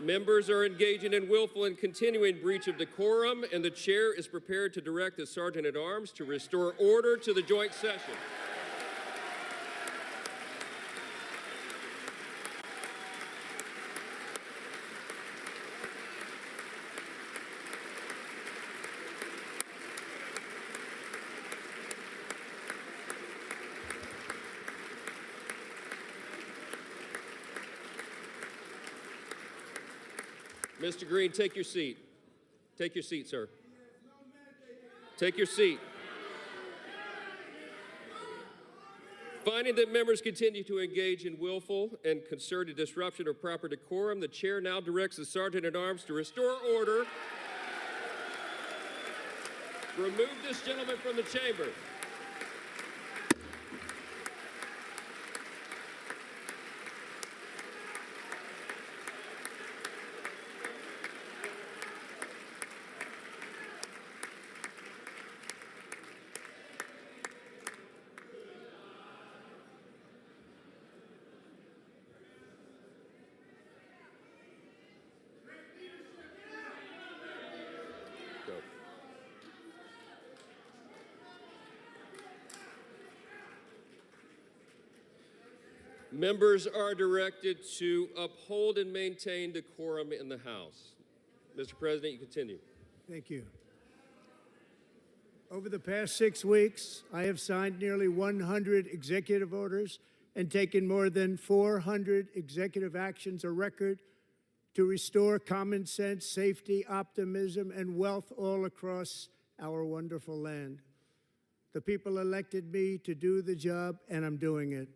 Members are engaging in willful and continuing breach of decorum, and the chair is prepared to direct the Sergeant-at-Arms to restore order to the joint session. Mr. Green, take your seat. Take your seat, sir. Take your seat. Finding that members continue to engage in willful and concerted disruption of proper decorum, the chair now directs the Sergeant-at-Arms to restore order. Remove this gentleman from the chamber. Members are directed to uphold and maintain decorum in the House. Mr. President, you continue. Thank you. Over the past 6 weeks, I have signed nearly 100 executive orders and taken more than 400 executive actions, a record to restore common sense, safety, optimism, and wealth all across our wonderful land. The people elected me to do the job, and I'm doing it.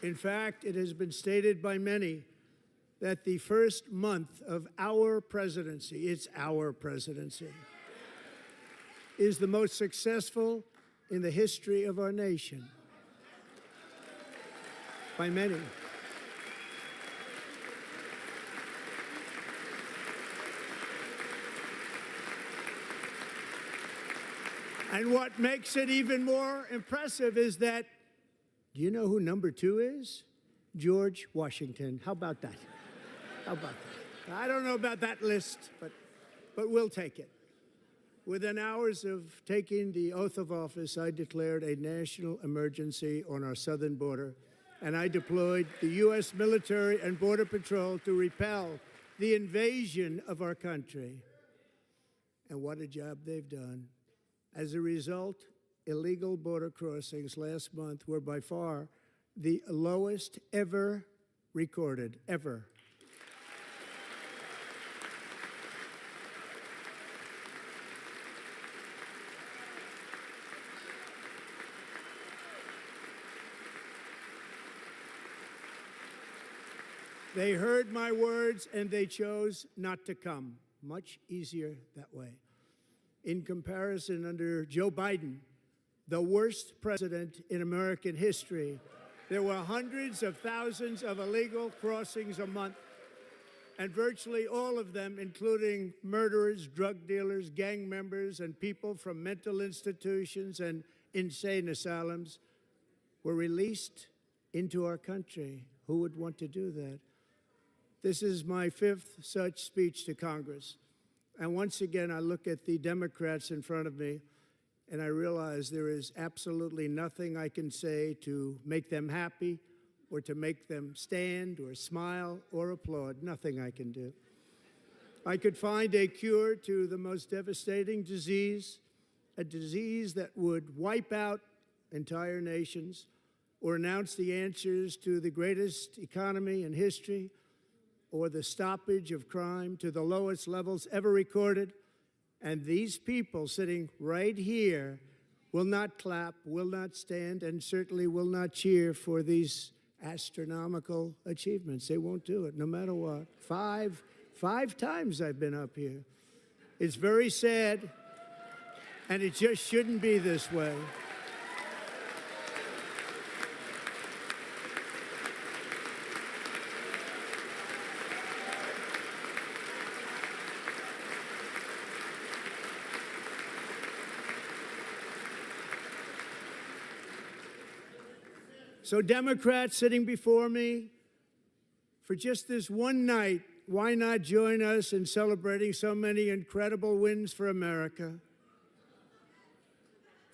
In fact, it has been stated by many that the first month of our presidency, it's our presidency, is the most successful in the history of our nation. By many. And what makes it even more impressive is that, do you know who number 2 is? George Washington. How about that? How about that? I don't know about that list, but we'll take it. Within hours of taking the oath of office, I declared a national emergency on our southern border, and I deployed the U.S. military and Border Patrol to repel the invasion of our country. And what a job they've done. As a result, illegal border crossings last month were by far the lowest ever recorded, ever. They heard my words and they chose not to come. Much easier that way. In comparison, under Joe Biden, the worst president in American history, there were hundreds of thousands of illegal crossings a month, and virtually all of them, including murderers, drug dealers, gang members, and people from mental institutions and insane asylums, were released into our country. Who would want to do that? This is my 5th such speech to Congress. And once again, I look at the Democrats in front of me, and I realize there is absolutely nothing I can say to make them happy or to make them stand or smile or applaud. Nothing I can do. I could find a cure to the most devastating disease, a disease that would wipe out entire nations, or announce the answers to the greatest economy in history, or the stoppage of crime to the lowest levels ever recorded. And these people sitting right here will not clap, will not stand, and certainly will not cheer for these astronomical achievements. They won't do it, no matter what. Five times I've been up here. It's very sad, and it just shouldn't be this way. So Democrats sitting before me, for just this one night, why not join us in celebrating so many incredible wins for America?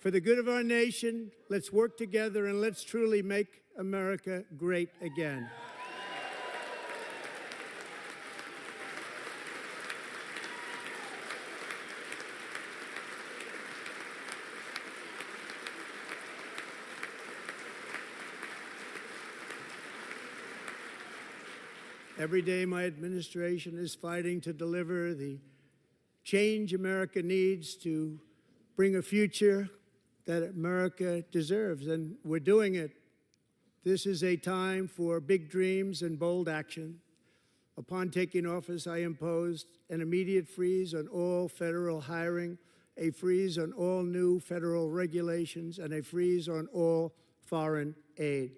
For the good of our nation, let's work together and let's truly make America great again. Every day, my administration is fighting to deliver the change America needs to bring a future that America deserves, and we're doing it. This is a time for big dreams and bold action. Upon taking office, I imposed an immediate freeze on all federal hiring, a freeze on all new federal regulations, and a freeze on all foreign aid.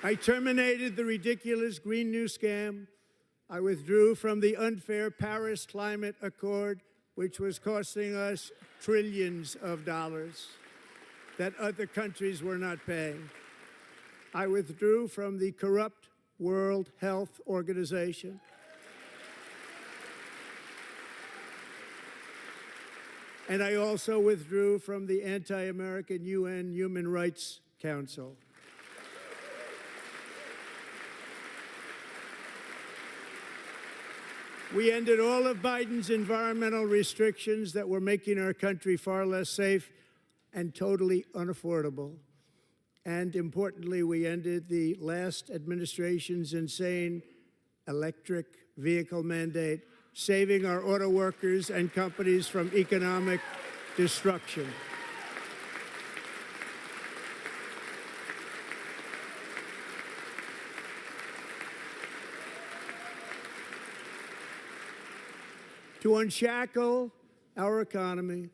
I terminated the ridiculous Green New Scam. I withdrew from the unfair Paris Climate Accord, which was costing us trillions of dollars that other countries were not paying. I withdrew from the corrupt World Health Organization. And I also withdrew from the anti-American UN Human Rights Council. We ended all of Biden's environmental restrictions that were making our country far less safe and totally unaffordable. And importantly, we ended the last administration's insane electric vehicle mandate, saving our auto workers and companies from economic destruction. To unshackle our economy,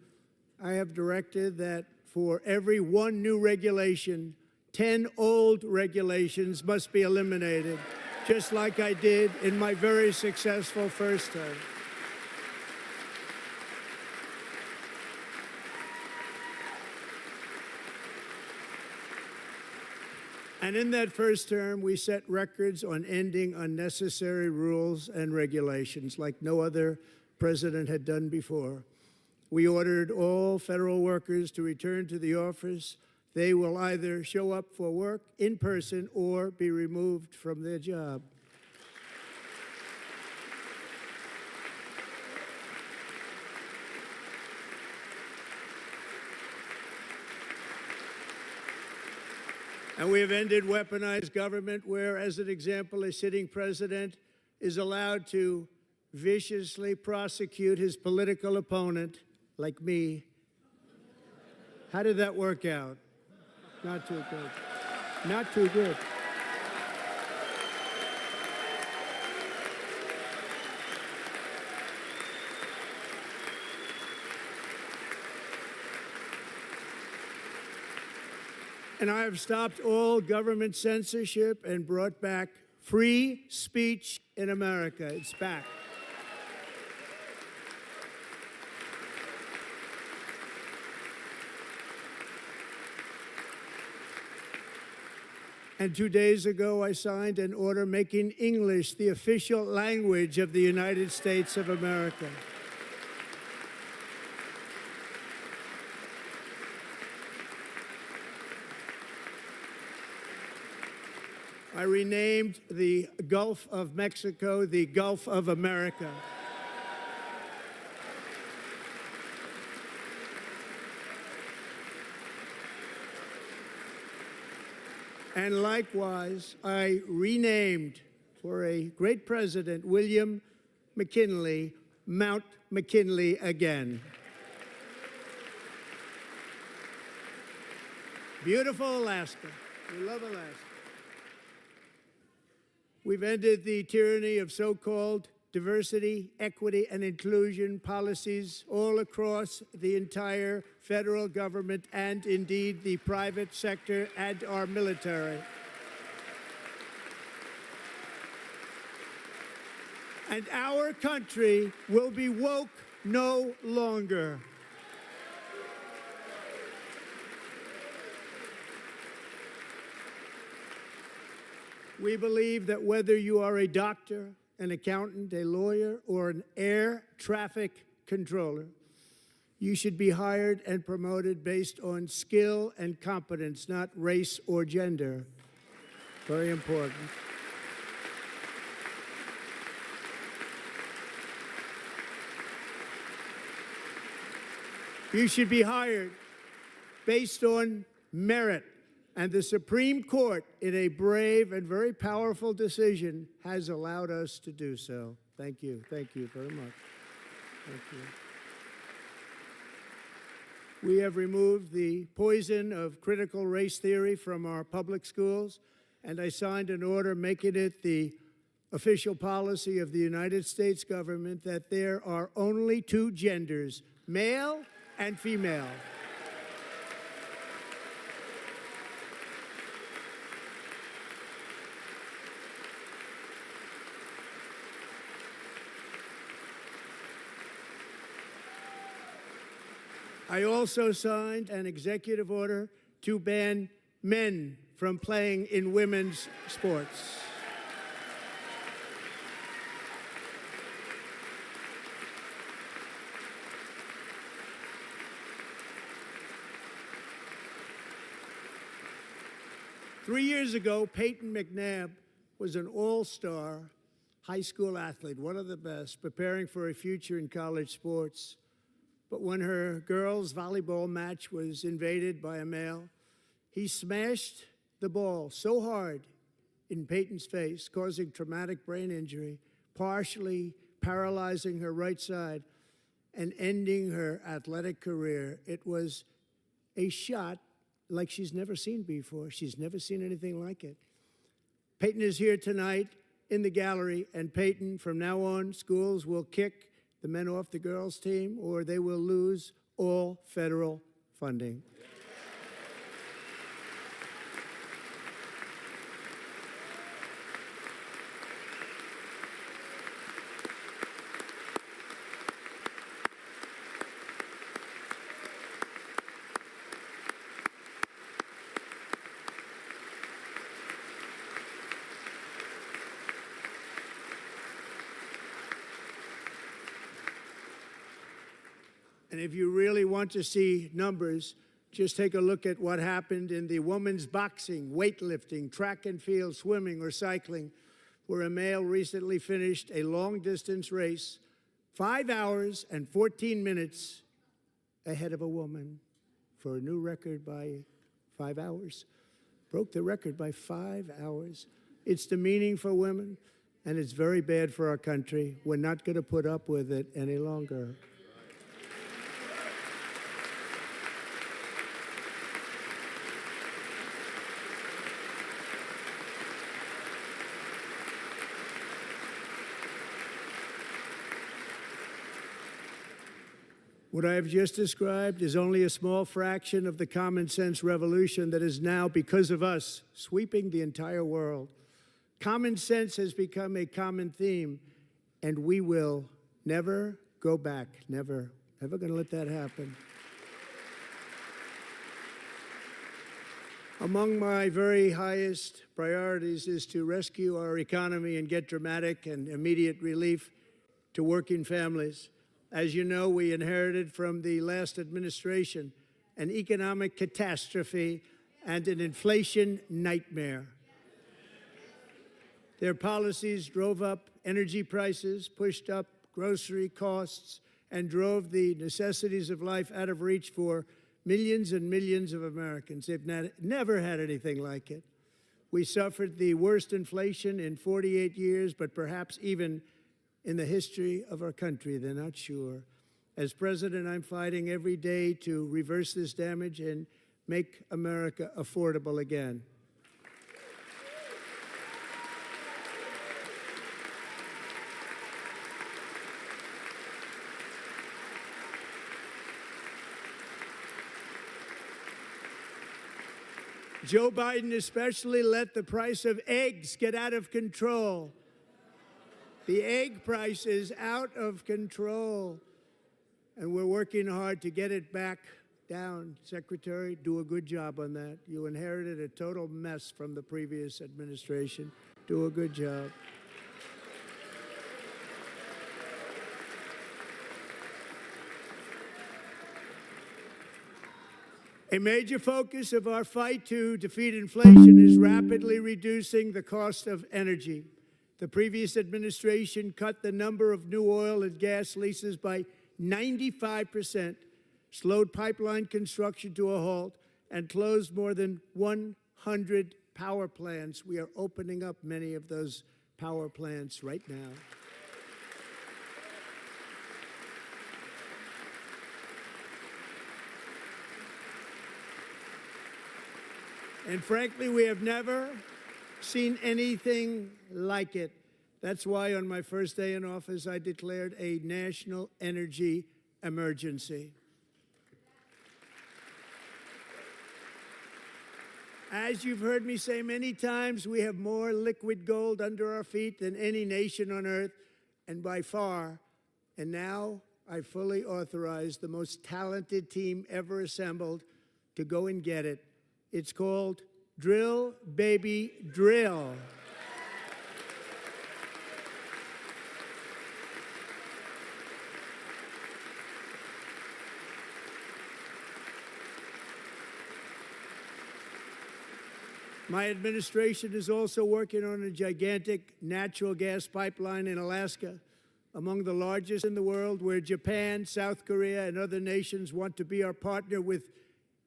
I have directed that for every one new regulation, 10 old regulations must be eliminated, just like I did in my very successful first term. And in that first term, we set records on ending unnecessary rules and regulations like no other president had done before. We ordered all federal workers to return to the office. They will either show up for work in person or be removed from their job. And we have ended weaponized government where, as an example, a sitting president is allowed to viciously prosecute his political opponent, like me. How did that work out? Not too good. Not too good. And I have stopped all government censorship and brought back free speech in America. It's back. And 2 days ago, I signed an order making English the official language of the United States of America. I renamed the Gulf of Mexico the Gulf of America. And likewise, I renamed, for a great president, William McKinley, Mount McKinley again. Beautiful Alaska. We love Alaska. We've ended the tyranny of so-called diversity, equity, and inclusion policies all across the entire federal government and indeed the private sector and our military. And our country will be woke no longer. We believe that whether you are a doctor, an accountant, a lawyer, or an air traffic controller, you should be hired and promoted based on skill and competence, not race or gender. Very important. You should be hired based on merit. And the Supreme Court, in a brave and very powerful decision, has allowed us to do so. Thank you. Thank you very much. Thank you. We have removed the poison of critical race theory from our public schools, and I signed an order making it the official policy of the United States government that there are only two genders, male and female. I also signed an executive order to ban men from playing in women's sports. Three years ago, Peyton McNabb was an all-star high school athlete, one of the best, preparing for a future in college sports. But when her girls' volleyball match was invaded by a male, he smashed the ball so hard in Peyton's face, causing traumatic brain injury, partially paralyzing her right side, and ending her athletic career. It was a shot like she's never seen before. She's never seen anything like it. Peyton is here tonight in the gallery, and Peyton, from now on, schools will kick the men off the girls' team, or they will lose all federal funding. And if you really want to see numbers, just take a look at what happened in the women's boxing, weightlifting, track and field, swimming, or cycling, where a male recently finished a long-distance race 5 hours and 14 minutes ahead of a woman for a new record by 5 hours. Broke the record by 5 hours. It's demeaning for women, and it's very bad for our country. We're not going to put up with it any longer. What I have just described is only a small fraction of the common sense revolution that is now, because of us, sweeping the entire world. Common sense has become a common theme, and we will never go back. Never. Never going to let that happen. Among my very highest priorities is to rescue our economy and get dramatic and immediate relief to working families. As you know, we inherited from the last administration an economic catastrophe and an inflation nightmare. Their policies drove up energy prices, pushed up grocery costs, and drove the necessities of life out of reach for millions and millions of Americans. They've never had anything like it. We suffered the worst inflation in 48 years, but perhaps even in the history of our country. They're not sure. As president, I'm fighting every day to reverse this damage and make America affordable again. Joe Biden especially let the price of eggs get out of control. The egg price is out of control, and we're working hard to get it back down. Secretary, do a good job on that. You inherited a total mess from the previous administration. Do a good job. A major focus of our fight to defeat inflation is rapidly reducing the cost of energy. The previous administration cut the number of new oil and gas leases by 95%, slowed pipeline construction to a halt, and closed more than 100 power plants. We are opening up many of those power plants right now. And frankly, we have never seen anything like it. That's why on my first day in office, I declared a national energy emergency. As you've heard me say many times, we have more liquid gold under our feet than any nation on earth, and by far. And now I fully authorize the most talented team ever assembled to go and get it. It's called Drill, Baby, Drill. My administration is also working on a gigantic natural gas pipeline in Alaska, among the largest in the world, where Japan, South Korea, and other nations want to be our partner with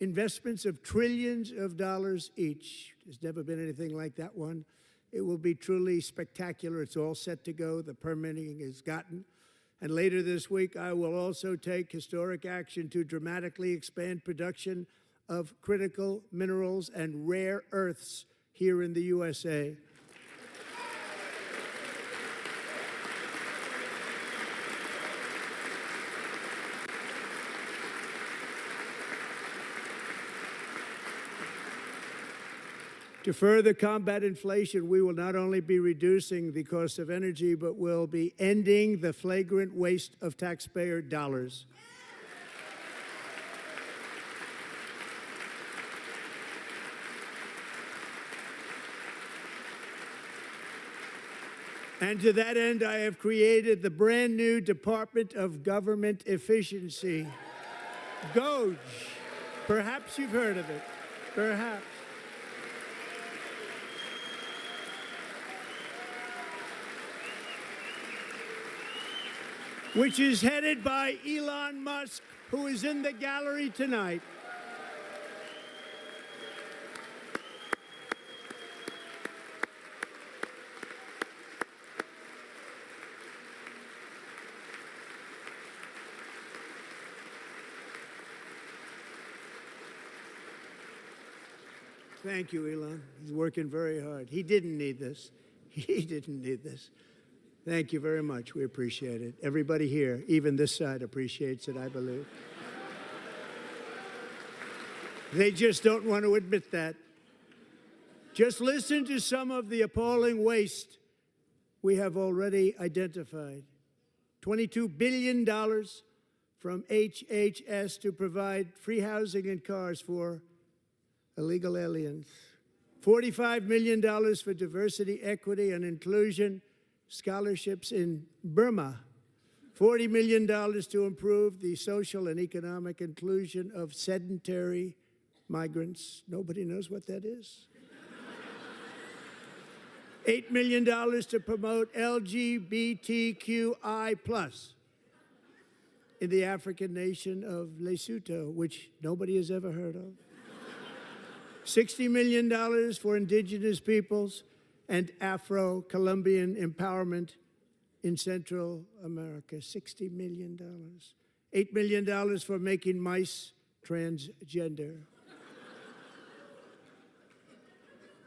investments of trillions of dollars each. There's never been anything like that one. It will be truly spectacular. It's all set to go. The permitting is gotten. And later this week, I will also take historic action to dramatically expand production of critical minerals and rare earths here in the USA. To further combat inflation, we will not only be reducing the cost of energy, but we'll be ending the flagrant waste of taxpayer dollars. And to that end, I have created the brand new Department of Government Efficiency, DOGE. Perhaps you've heard of it. Perhaps. Which is headed by Elon Musk, who is in the gallery tonight. Thank you, Elon. He's working very hard. He didn't need this. He didn't need this. Thank you very much. We appreciate it. Everybody here, even this side, appreciates it, I believe. They just don't want to admit that. Just listen to some of the appalling waste we have already identified. $22 billion from HHS to provide free housing and cars for illegal aliens. $45 million for diversity, equity, and inclusion scholarships in Burma. $40 million to improve the social and economic inclusion of sedentary migrants. Nobody knows what that is. $8 million to promote LGBTQI+ in the African nation of Lesotho, which nobody has ever heard of. $60 million for indigenous peoples and Afro-Colombian empowerment in Central America. $60 million. $8 million for making mice transgender.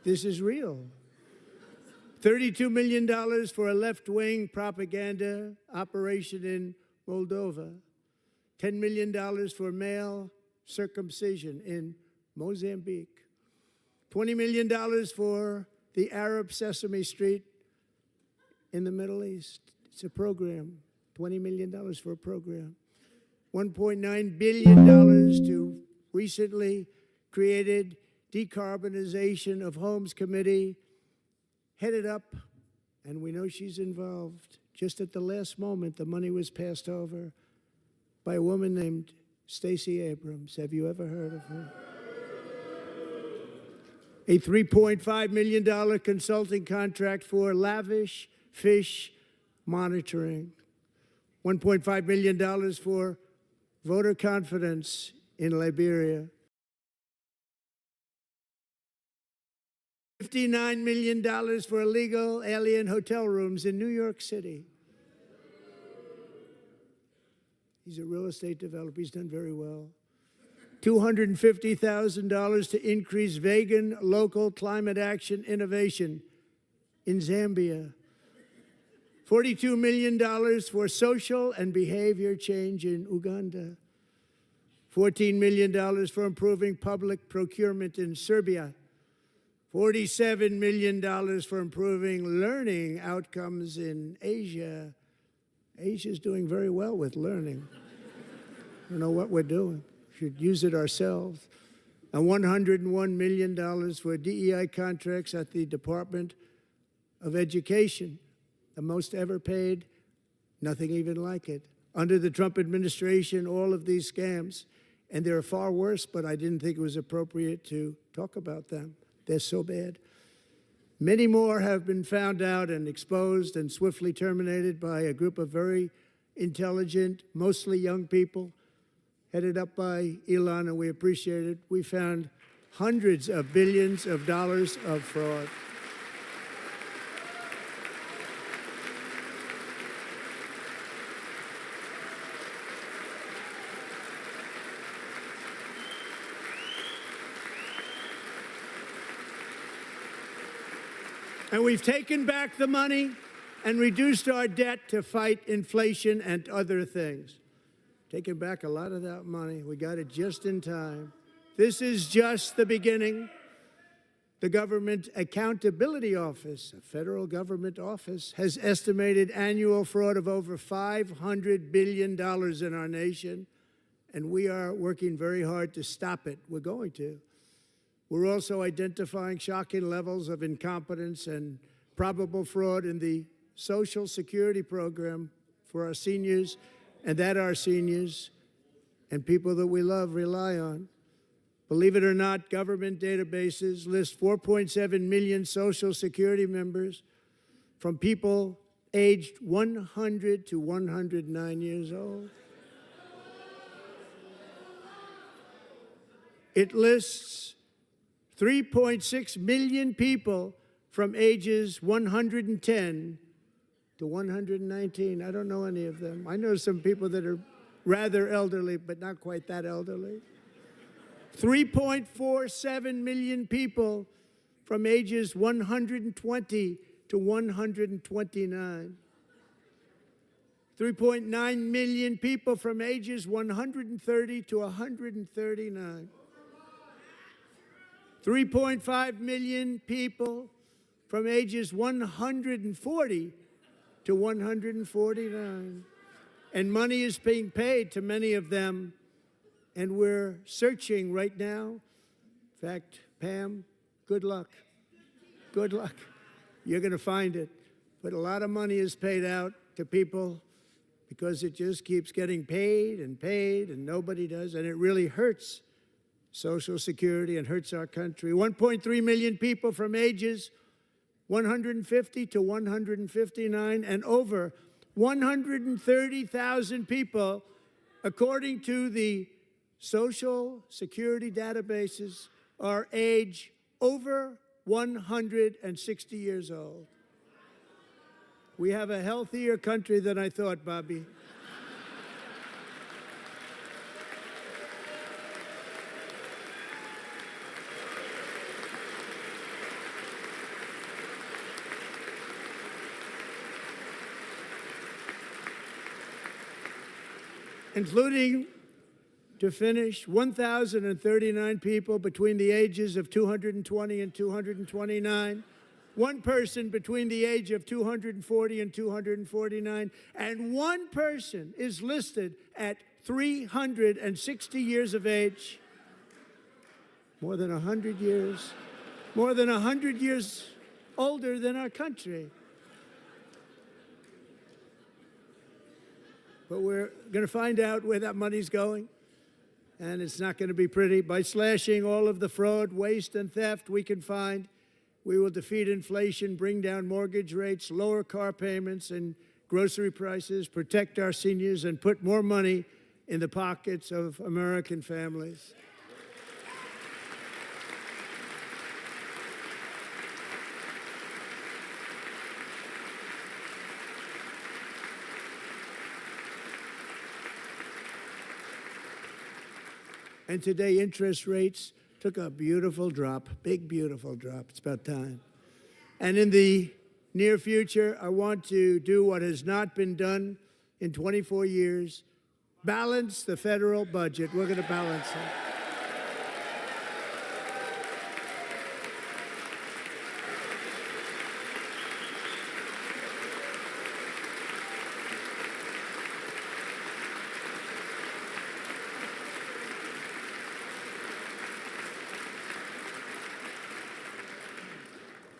This is real. $32 million for a left-wing propaganda operation in Moldova. $10 million for male circumcision in Mozambique. $20 million for the Arab Sesame Street in the Middle East. It's a program, $20 million for a program. $1.9 billion to recently created Decarbonization of Homes Committee, headed up, and we know she's involved. Just at the last moment, the money was passed over by a woman named Stacey Abrams. Have you ever heard of her? A $3.5 million consulting contract for lavish fish monitoring. $1.5 million for voter confidence in Liberia. $59 million for illegal alien hotel rooms in New York City. He's a real estate developer. He's done very well. $250,000 to increase vegan local climate action innovation in Zambia. $42 million for social and behavior change in Uganda. $14 million for improving public procurement in Serbia. $47 million for improving learning outcomes in Asia. Asia's doing very well with learning. I don't know what we're doing. We should use it ourselves. And $101 million for DEI contracts at the Department of Education, the most ever paid, nothing even like it. Under the Trump administration, all of these scams, and they're far worse, but I didn't think it was appropriate to talk about them. They're so bad. Many more have been found out and exposed and swiftly terminated by a group of very intelligent, mostly young people, headed up by Elon, and we appreciate it. We found hundreds of billions of dollars of fraud. And we've taken back the money and reduced our debt to fight inflation and other things. Taken back a lot of that money. We got it just in time. This is just the beginning. The Government Accountability Office, a federal government office, has estimated annual fraud of over $500 billion in our nation, and we are working very hard to stop it. We're going to. We're also identifying shocking levels of incompetence and probable fraud in the Social Security program for our seniors, and that our seniors and people that we love rely on. Believe it or not, government databases list 4.7 million Social Security members from people aged 100 to 109 years old. It lists 3.6 million people from ages 110 to 119. I don't know any of them. I know some people that are rather elderly, but not quite that elderly. 3.47 million people from ages 120 to 129. 3.9 million people from ages 130 to 139. 3.5 million people from ages 140 to 149. And money is being paid to many of them, and we're searching right now. In fact, Pam, good luck. Good luck. You're going to find it. But a lot of money is paid out to people because it just keeps getting paid, and nobody does, and it really hurts Social Security and hurts our country. 1.3 million people from ages 150 to 159, and over 130,000 people, according to the Social Security databases, are age over 160 years old. We have a healthier country than I thought, Bobby. Including, to finish, 1,039 people between the ages of 220 and 229 one person between the age of 240 and 249, and one person is listed at 360 years of age. More than 100 years. More than 100 years older than our country. But we're going to find out where that money's going, and it's not going to be pretty. By slashing all of the fraud, waste, and theft we can find, we will defeat inflation, bring down mortgage rates, lower car payments and grocery prices, protect our seniors, and put more money in the pockets of American families. And today, interest rates took a beautiful drop, big, beautiful drop. It's about time. And in the near future, I want to do what has not been done in 24 years, balance the federal budget. We're going to balance it.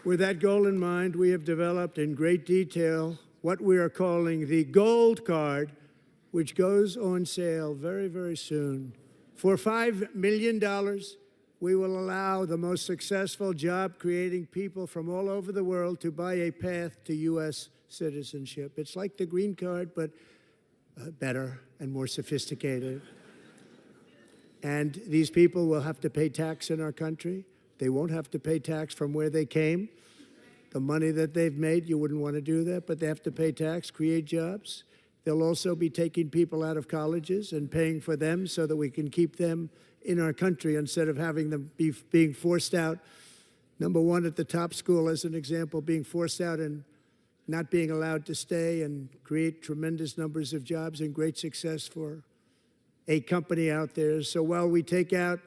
With that goal in mind, we have developed in great detail what we are calling the Gold Card, which goes on sale very, very soon. For $5 million, we will allow the most successful job-creating people from all over the world to buy a path to U.S. citizenship. It's like the green card, but better and more sophisticated. And these people will have to pay tax in our country. They won't have to pay tax from where they came. The money that they've made, you wouldn't want to do that, but they have to pay tax, create jobs. They'll also be taking people out of colleges and paying for them so that we can keep them in our country instead of having them being forced out. Number one, at the top school, as an example, being forced out and not being allowed to stay and create tremendous numbers of jobs and great success for a company out there. So while we take out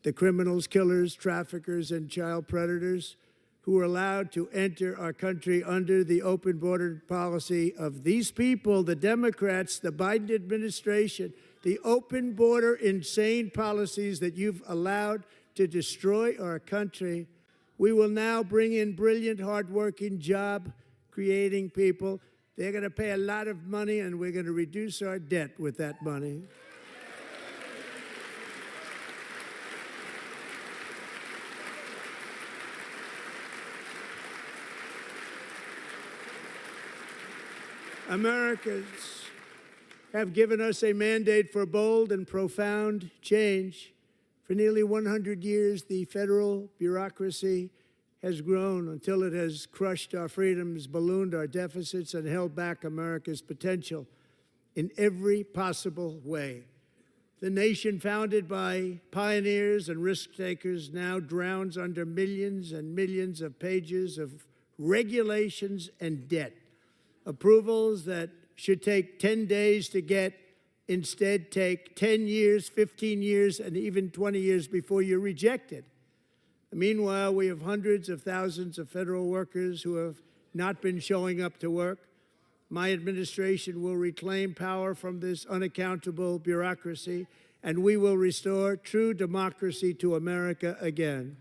the criminals, killers, traffickers, and child predators who are allowed to enter our country under the open border policy of these people, the Democrats, the Biden administration, the open border insane policies that you've allowed to destroy our country, we will now bring in brilliant, hardworking, job-creating people. They're going to pay a lot of money, and we're going to reduce our debt with that money. Americans have given us a mandate for bold and profound change. For nearly 100 years, the federal bureaucracy has grown until it has crushed our freedoms, ballooned our deficits, and held back America's potential in every possible way. The nation founded by pioneers and risk-takers now drowns under millions and millions of pages of regulations and debt. Approvals that should take 10 days to get instead take 10 years, 15 years, and even 20 years before you're rejected. Meanwhile, we have hundreds of thousands of federal workers who have not been showing up to work. My administration will reclaim power from this unaccountable bureaucracy, and we will restore true democracy to America again.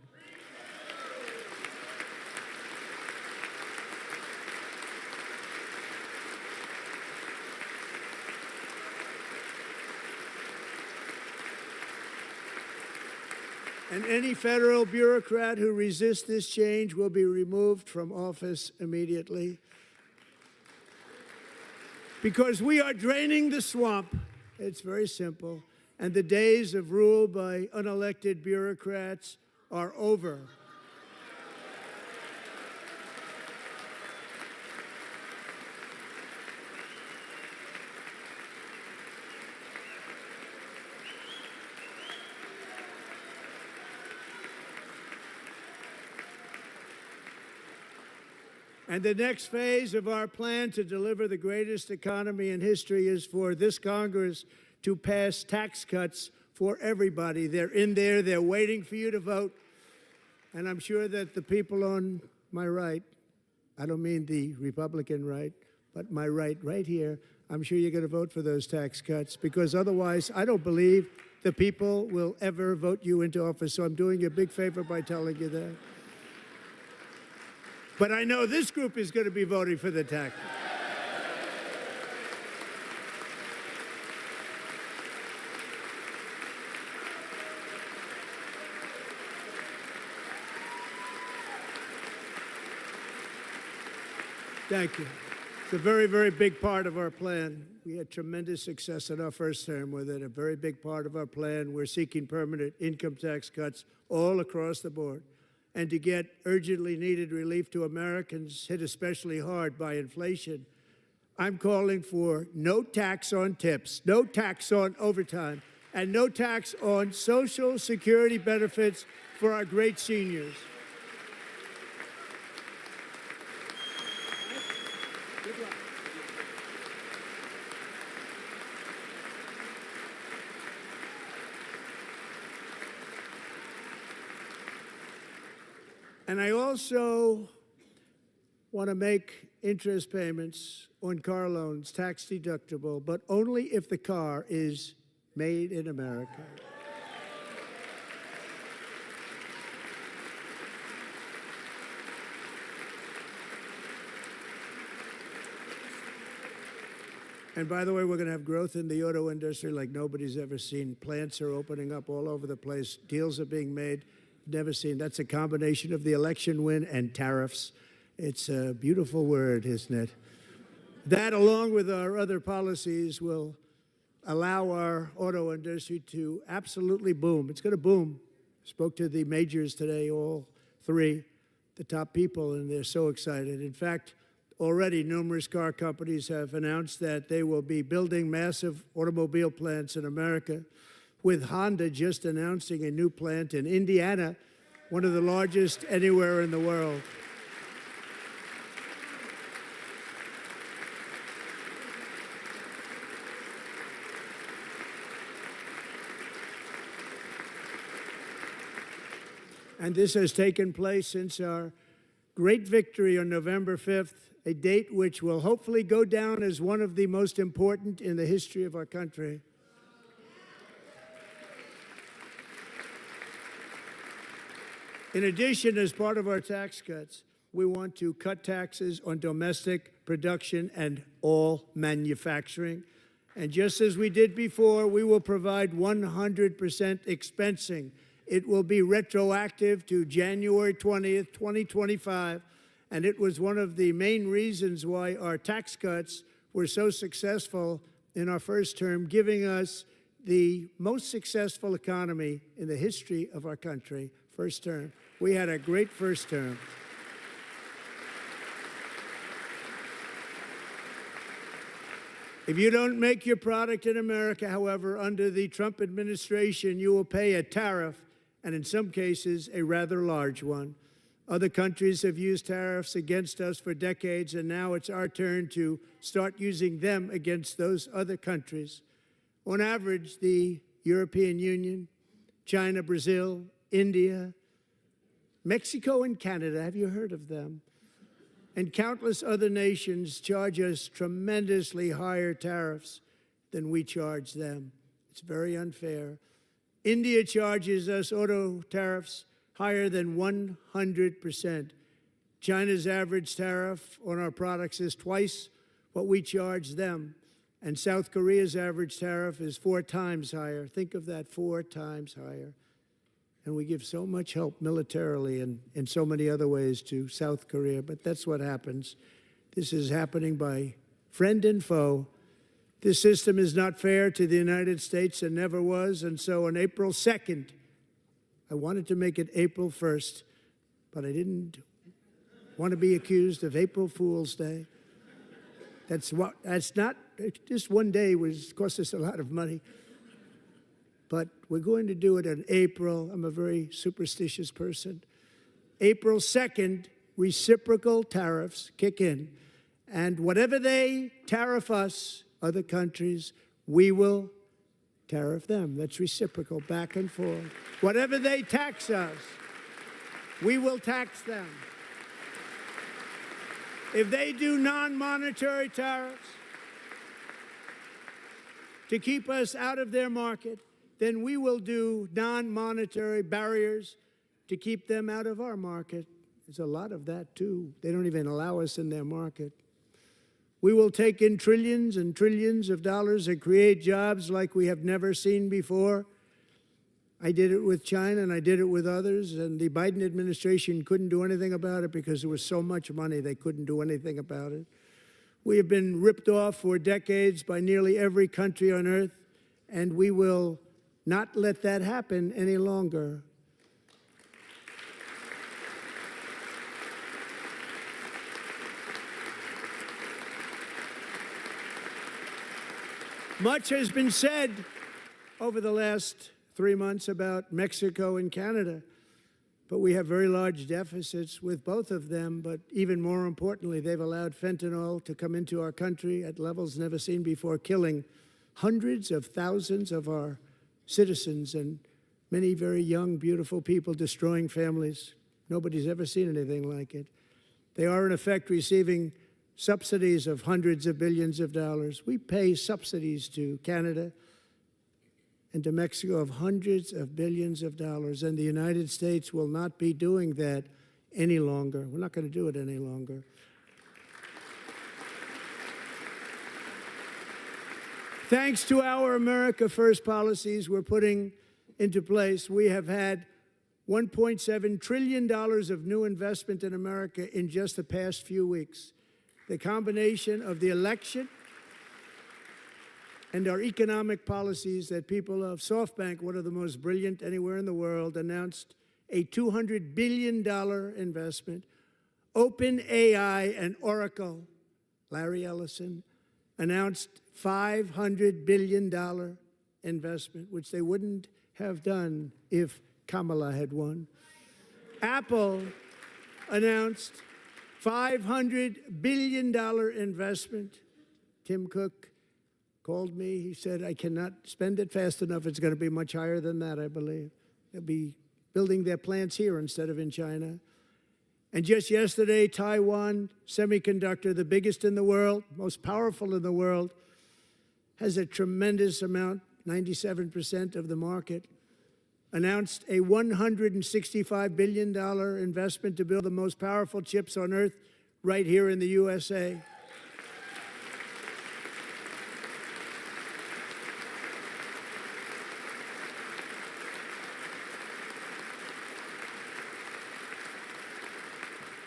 And any federal bureaucrat who resists this change will be removed from office immediately. Because we are draining the swamp. It's very simple. And the days of rule by unelected bureaucrats are over. And the next phase of our plan to deliver the greatest economy in history is for this Congress to pass tax cuts for everybody. They're in there. They're waiting for you to vote. And I'm sure that the people on my right, I don't mean the Republican right, but my right here, I'm sure you're going to vote for those tax cuts, because otherwise I don't believe the people will ever vote you into office. So I'm doing you a big favor by telling you that. But I know this group is going to be voting for the tax cuts. Thank you. It's a very, very big part of our plan. We had tremendous success in our first term with it, a very big part of our plan. We're seeking permanent income tax cuts all across the board. And to get urgently needed relief to Americans hit especially hard by inflation, I'm calling for no tax on tips, no tax on overtime, and no tax on Social Security benefits for our great seniors. And I also want to make interest payments on car loans tax deductible, but only if the car is made in America. And by the way, we're going to have growth in the auto industry like nobody's ever seen. Plants are opening up all over the place. Deals are being made. Never seen. That's a combination of the election win and tariffs. It's a beautiful word, isn't it? That, along with our other policies, will allow our auto industry to absolutely boom. It's going to boom. Spoke to the majors today, all three, the top people, and they're so excited. In fact, already numerous car companies have announced that they will be building massive automobile plants in America, with Honda just announcing a new plant in Indiana, one of the largest anywhere in the world. And this has taken place since our great victory on November 5th, a date which will hopefully go down as one of the most important in the history of our country. In addition, as part of our tax cuts, we want to cut taxes on domestic production and all manufacturing. And just as we did before, we will provide 100% expensing. It will be retroactive to January 20th, 2025. And it was one of the main reasons why our tax cuts were so successful in our first term, giving us the most successful economy in the history of our country. First term. We had a great first term. If you don't make your product in America, however, under the Trump administration, you will pay a tariff, and in some cases, a rather large one. Other countries have used tariffs against us for decades, and now it's our turn to start using them against those other countries. On average, the European Union, China, Brazil, India, Mexico, and Canada, have you heard of them? And countless other nations charge us tremendously higher tariffs than we charge them. It's very unfair. India charges us auto tariffs higher than 100%. China's average tariff on our products is twice what we charge them. And South Korea's average tariff is 4 times higher. Think of that, 4 times higher. And we give so much help militarily and in so many other ways to South Korea, but that's what happens. This is happening by friend and foe. This system is not fair to the United States and never was, and so on April 2nd, I wanted to make it April 1st, but I didn't want to be accused of April Fool's Day. That's not, just one day cost us a lot of money. But we're going to do it in April. I'm a very superstitious person. April 2nd, reciprocal tariffs kick in. And whatever they tariff us, other countries, we will tariff them. That's reciprocal, back and forth. Whatever they tax us, we will tax them. If they do non-monetary tariffs to keep us out of their market, then we will do non-monetary barriers to keep them out of our market. There's a lot of that, too. They don't even allow us in their market. We will take in trillions and trillions of dollars and create jobs like we have never seen before. I did it with China, and I did it with others, and the Biden administration couldn't do anything about it because there was so much money they couldn't do anything about it. We have been ripped off for decades by nearly every country on earth, and we will not let that happen any longer. Much has been said over the last 3 months about Mexico and Canada, but we have very large deficits with both of them. But even more importantly, they've allowed fentanyl to come into our country at levels never seen before, killing hundreds of thousands of our citizens and many very young, beautiful people, destroying families. Nobody's ever seen anything like it. They are, in effect, receiving subsidies of hundreds of billions of dollars. We pay subsidies to Canada and to Mexico of hundreds of billions of dollars, and the United States will not be doing that any longer. We're not going to do it any longer. Thanks to our America First policies we're putting into place, we have had $1.7 trillion of new investment in America in just the past few weeks. The combination of the election and our economic policies that people of SoftBank, one of the most brilliant anywhere in the world, announced a $200 billion investment. OpenAI and Oracle, Larry Ellison, announced $500 billion investment, which they wouldn't have done if Kamala had won. Apple announced $500 billion investment. Tim Cook called me. He said, I cannot spend it fast enough. It's going to be much higher than that, I believe. They'll be building their plants here instead of in China. And just yesterday, Taiwan Semiconductor, the biggest in the world, most powerful in the world, has a tremendous amount, 97% of the market, announced a $165 billion investment to build the most powerful chips on earth right here in the USA.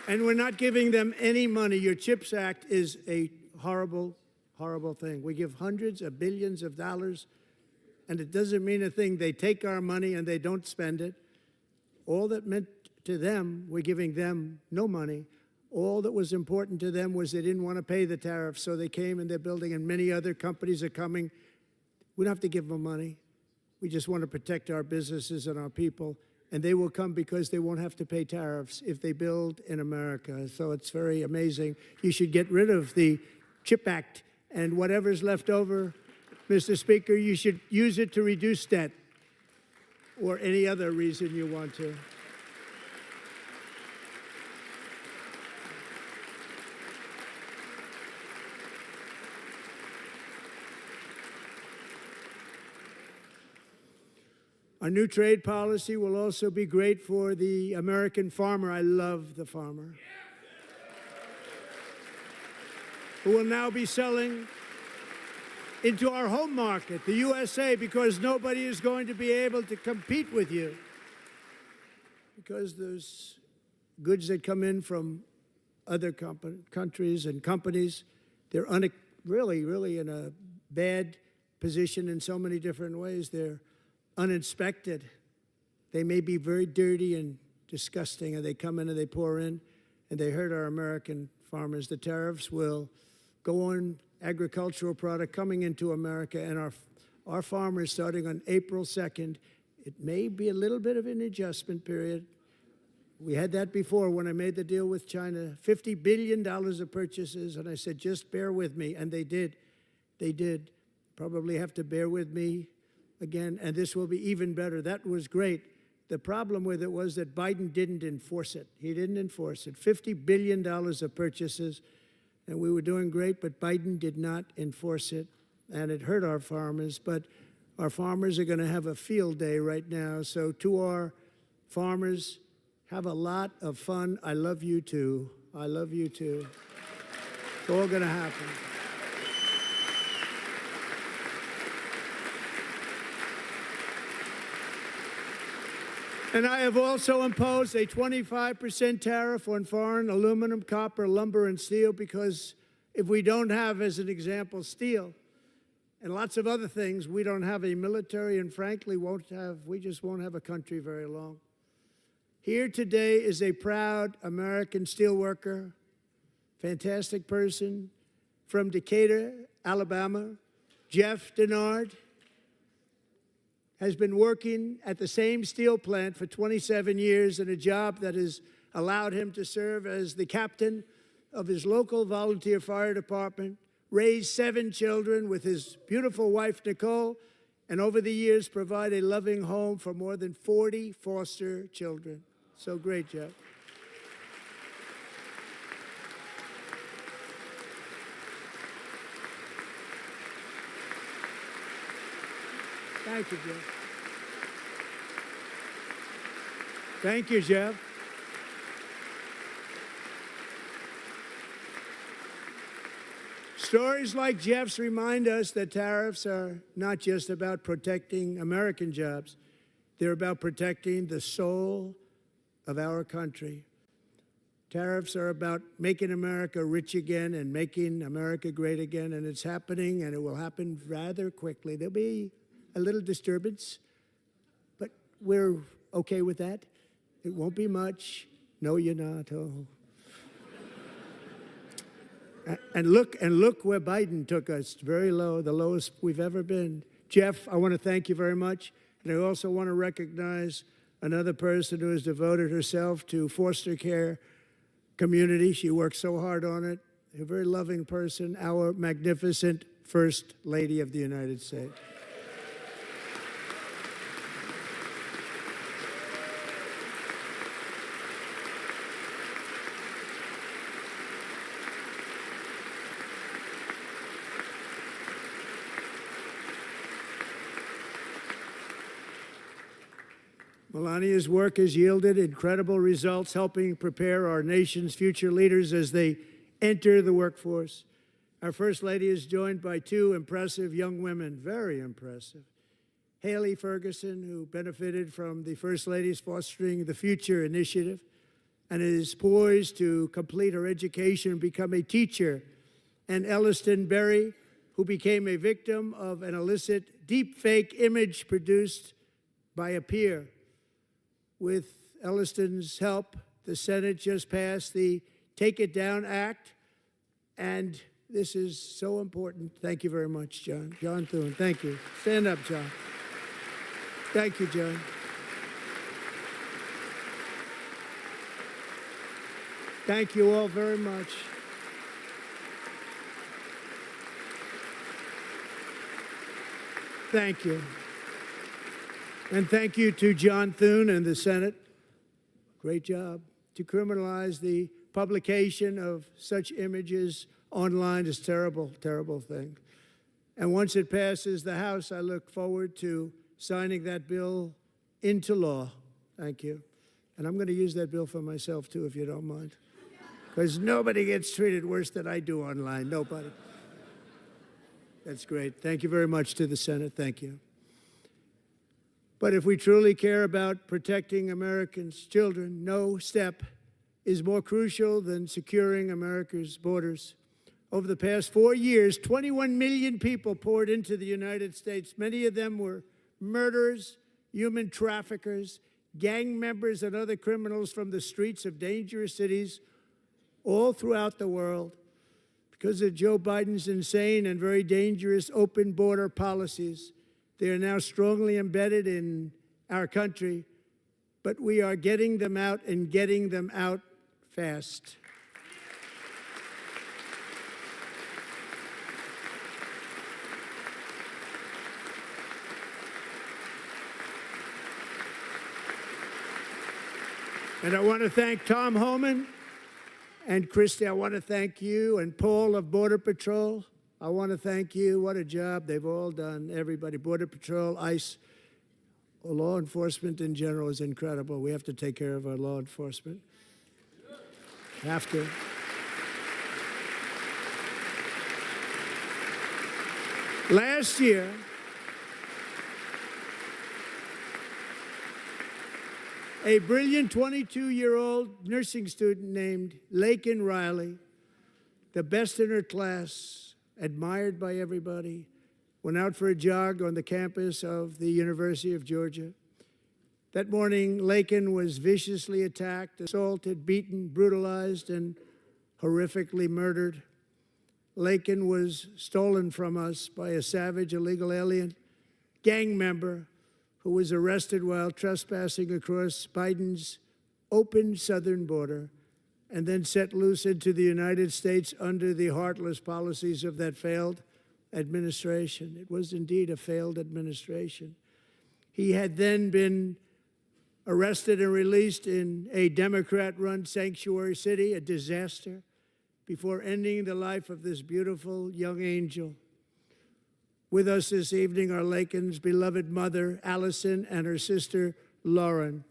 And we're not giving them any money. Your CHIPS Act is a horrible, horrible thing. We give hundreds of billions of dollars, and it doesn't mean a thing. They take our money and they don't spend it. All that meant to them, we're giving them no money. All that was important to them was they didn't want to pay the tariffs, so they came and they're building, and many other companies are coming. We don't have to give them money. We just want to protect our businesses and our people. And they will come because they won't have to pay tariffs if they build in America. So it's very amazing. You should get rid of the CHIP Act, and whatever's left over, Mr. Speaker, you should use it to reduce debt or any other reason you want to. Our new trade policy will also be great for the American farmer. I love the farmer, who will now be selling into our home market, the USA, because nobody is going to be able to compete with you. Because those goods that come in from other countries and companies, they're really in a bad position in so many different ways. They're uninspected. They may be very dirty and disgusting, and they come in and they pour in, and they hurt our American farmers. The tariffs will go on agricultural product coming into America, and our farmers, starting on April 2nd, it may be a little bit of an adjustment period. We had that before when I made the deal with China, $50 billion of purchases, and I said, just bear with me, and they did. They did. Probably have to bear with me again, and this will be even better. That was great. The problem with it was that Biden didn't enforce it. He didn't enforce it. $50 billion of purchases, and we were doing great, but Biden did not enforce it, and it hurt our farmers. But our farmers are going to have a field day right now. So to our farmers, have a lot of fun. I love you too. I love you too. It's all going to happen. And I have also imposed a 25% tariff on foreign aluminum, copper, lumber, and steel, because if we don't have, as an example, steel and lots of other things, we don't have a military, and frankly, we just won't have a country very long. Here today is a proud American steelworker, fantastic person from Decatur, Alabama, Jeff Denard. Has been working at the same steel plant for 27 years in a job that has allowed him to serve as the captain of his local volunteer fire department, raise 7 children with his beautiful wife, Nicole, and over the years provide a loving home for more than 40 foster children. So great, Jeff. Thank you, Jeff. Thank you, Jeff. Stories like Jeff's remind us that tariffs are not just about protecting American jobs. They're about protecting the soul of our country. Tariffs are about making America rich again and making America great again, and it's happening, and it will happen rather quickly. There'll be a little disturbance, but we're okay with that. It won't be much. No, you're not. Oh. And look where Biden took us. Very low, the lowest we've ever been. Jeff, I want to thank you very much. And I also want to recognize another person who has devoted herself to foster care community. She works so hard on it. A very loving person, our magnificent First Lady of the United States. Melania's work has yielded incredible results, helping prepare our nation's future leaders as they enter the workforce. Our First Lady is joined by 2 impressive young women, very impressive. Haley Ferguson, who benefited from the First Lady's Fostering the Future initiative and is poised to complete her education and become a teacher. And Elliston Berry, who became a victim of an illicit deepfake image produced by a peer. With Elliston's help, the Senate just passed the Take It Down Act, and this is so important. Thank you very much, John. John Thune, thank you. Stand up, John. Thank you, John. Thank you all very much. Thank you. And thank you to John Thune and the Senate. Great job. To criminalize the publication of such images online is a terrible, terrible thing. And once it passes the House, I look forward to signing that bill into law. Thank you. And I'm going to use that bill for myself, too, if you don't mind. Because nobody gets treated worse than I do online. Nobody. That's great. Thank you very much to the Senate. Thank you. But if we truly care about protecting Americans' children, no step is more crucial than securing America's borders. Over the past 4 years, 21 million people poured into the United States. Many of them were murderers, human traffickers, gang members, and other criminals from the streets of dangerous cities all throughout the world. Because of Joe Biden's insane and very dangerous open border policies, they are now strongly embedded in our country, but we are getting them out and getting them out fast. And I want to thank Tom Homan and Christy. I want to thank you and Paul of Border Patrol. I want to thank you. What a job they've all done. Everybody, Border Patrol, ICE, law enforcement in general is incredible. We have to take care of our law enforcement. Have to. Last year, a brilliant 22-year-old nursing student named Laken Riley, the best in her class, admired by everybody, went out for a jog on the campus of the University of Georgia. That morning, Laken was viciously attacked, assaulted, beaten, brutalized, and horrifically murdered. Laken was stolen from us by a savage illegal alien gang member who was arrested while trespassing across Biden's open southern border and then set loose into the United States under the heartless policies of that failed administration. It was indeed a failed administration. He had then been arrested and released in a Democrat-run sanctuary city, a disaster, before ending the life of this beautiful young angel. With us this evening are Laken's beloved mother, Allison, and her sister, Lauren.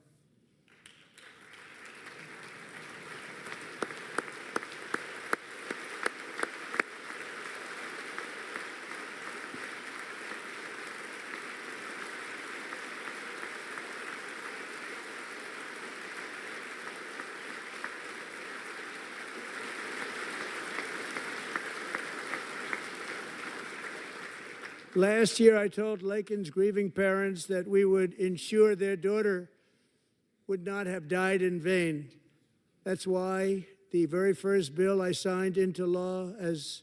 Last year, I told Laken's grieving parents that we would ensure their daughter would not have died in vain. That's why the very first bill I signed into law as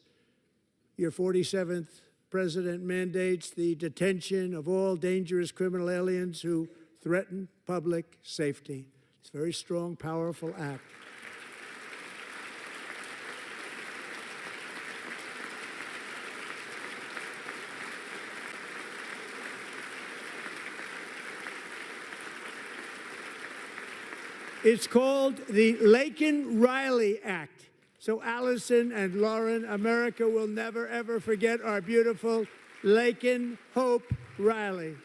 your 47th president mandates the detention of all dangerous criminal aliens who threaten public safety. It's a very strong, powerful act. It's called the Laken-Riley Act. So Allison and Lauren, America will never, ever forget our beautiful Laken Hope Riley.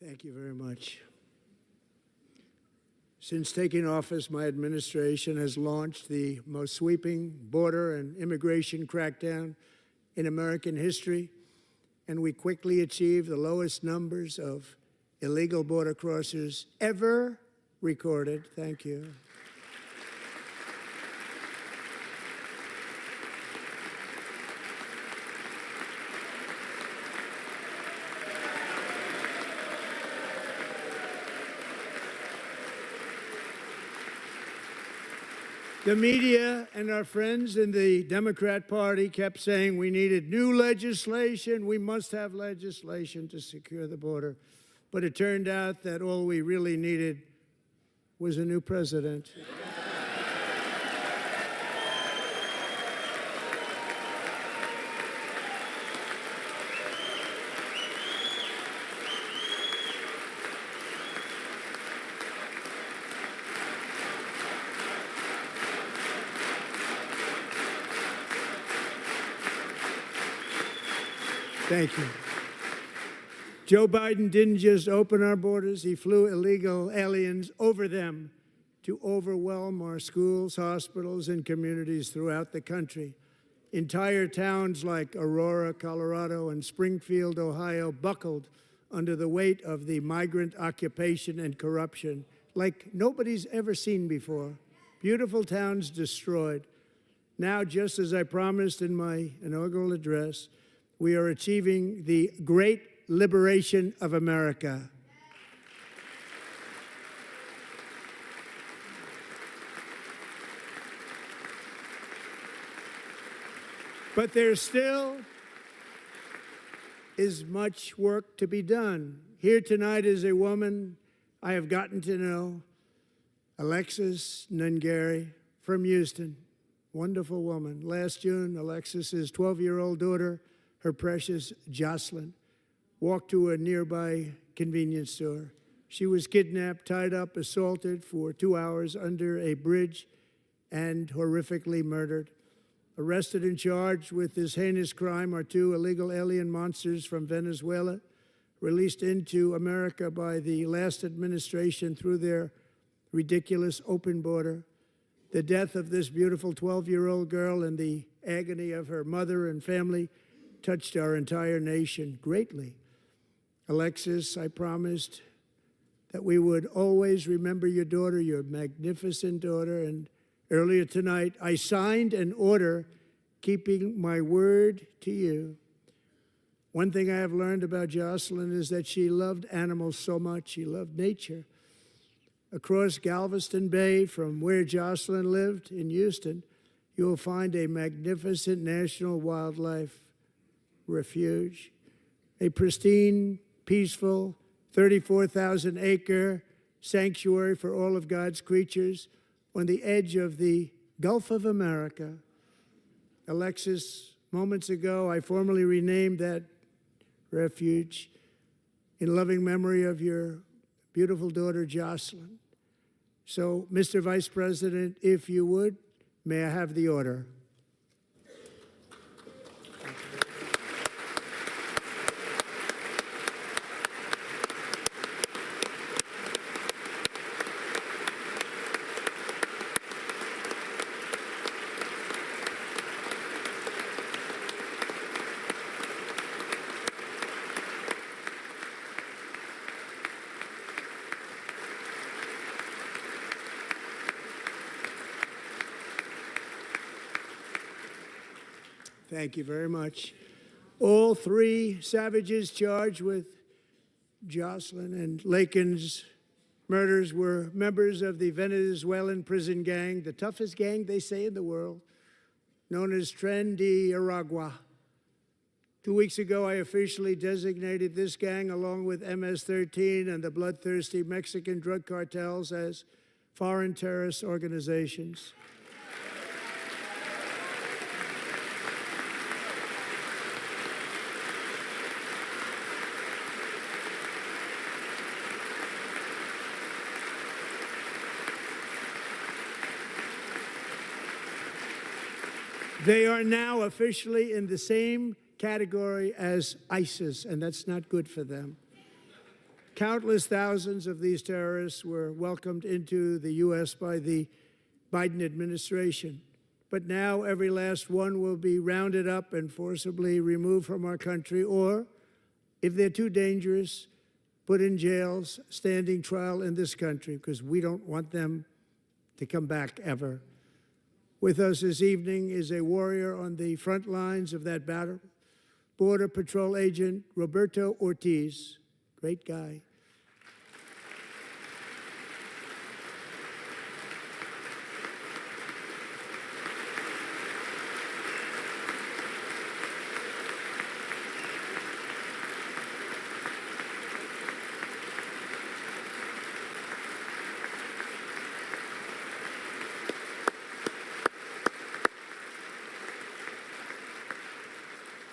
Thank you very much. Since taking office, my administration has launched the most sweeping border and immigration crackdown in American history, and we quickly achieved the lowest numbers of illegal border crossers ever recorded. Thank you. The media and our friends in the Democrat Party kept saying we needed new legislation, we must have legislation to secure the border. But it turned out that all we really needed was a new president. Thank you. Joe Biden didn't just open our borders, he flew illegal aliens over them to overwhelm our schools, hospitals, and communities throughout the country. Entire towns like Aurora, Colorado, and Springfield, Ohio, buckled under the weight of the migrant occupation and corruption like nobody's ever seen before. Beautiful towns destroyed. Now, just as I promised in my inaugural address, we are achieving the great liberation of America. But there still is much work to be done. Here tonight is a woman I have gotten to know Alexis Nungary from Houston. Wonderful woman. Last June, Alexis's 12-year-old daughter, her precious Jocelyn, walked to a nearby convenience store. She was kidnapped, tied up, assaulted for 2 hours under a bridge, and horrifically murdered. Arrested and charged with this heinous crime are 2 illegal alien monsters from Venezuela, released into America by the last administration through their ridiculous open border. The death of this beautiful 12-year-old girl and the agony of her mother and family touched our entire nation greatly. Alexis, I promised that we would always remember your daughter, your magnificent daughter, and earlier tonight I signed an order keeping my word to you. One thing I have learned about Jocelyn is that she loved animals so much. She loved nature. Across Galveston Bay, from where Jocelyn lived in Houston, you will find a magnificent national wildlife refuge, a pristine, peaceful, 34,000-acre sanctuary for all of God's creatures on the edge of the Gulf of America. Alexis, moments ago, I formally renamed that refuge in loving memory of your beautiful daughter, Jocelyn. So, Mr. Vice President, if you would, may I have the order? Thank you very much. All 3 savages charged with Jocelyn and Lakin's murders were members of the Venezuelan prison gang, the toughest gang, they say, in the world, known as Tren de Aragua. 2 weeks ago, I officially designated this gang, along with MS-13 and the bloodthirsty Mexican drug cartels, as foreign terrorist organizations. They are now officially in the same category as ISIS, and that's not good for them. Countless thousands of these terrorists were welcomed into the U.S. by the Biden administration. But now every last one will be rounded up and forcibly removed from our country, or, if they're too dangerous, put in jails, standing trial in this country, because we don't want them to come back ever. With us this evening is a warrior on the front lines of that battle, Border Patrol Agent Roberto Ortiz. Great guy.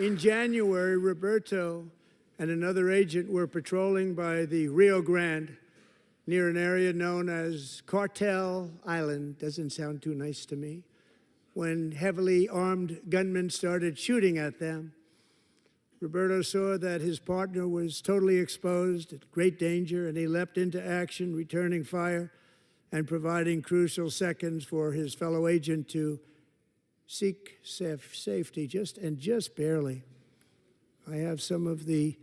In January, Roberto and another agent were patrolling by the Rio Grande near an area known as Cartel Island. Doesn't sound too nice to me. When heavily armed gunmen started shooting at them, Roberto saw that his partner was totally exposed, at great danger, and he leapt into action, returning fire and providing crucial seconds for his fellow agent to seek safety, just barely. I have some of the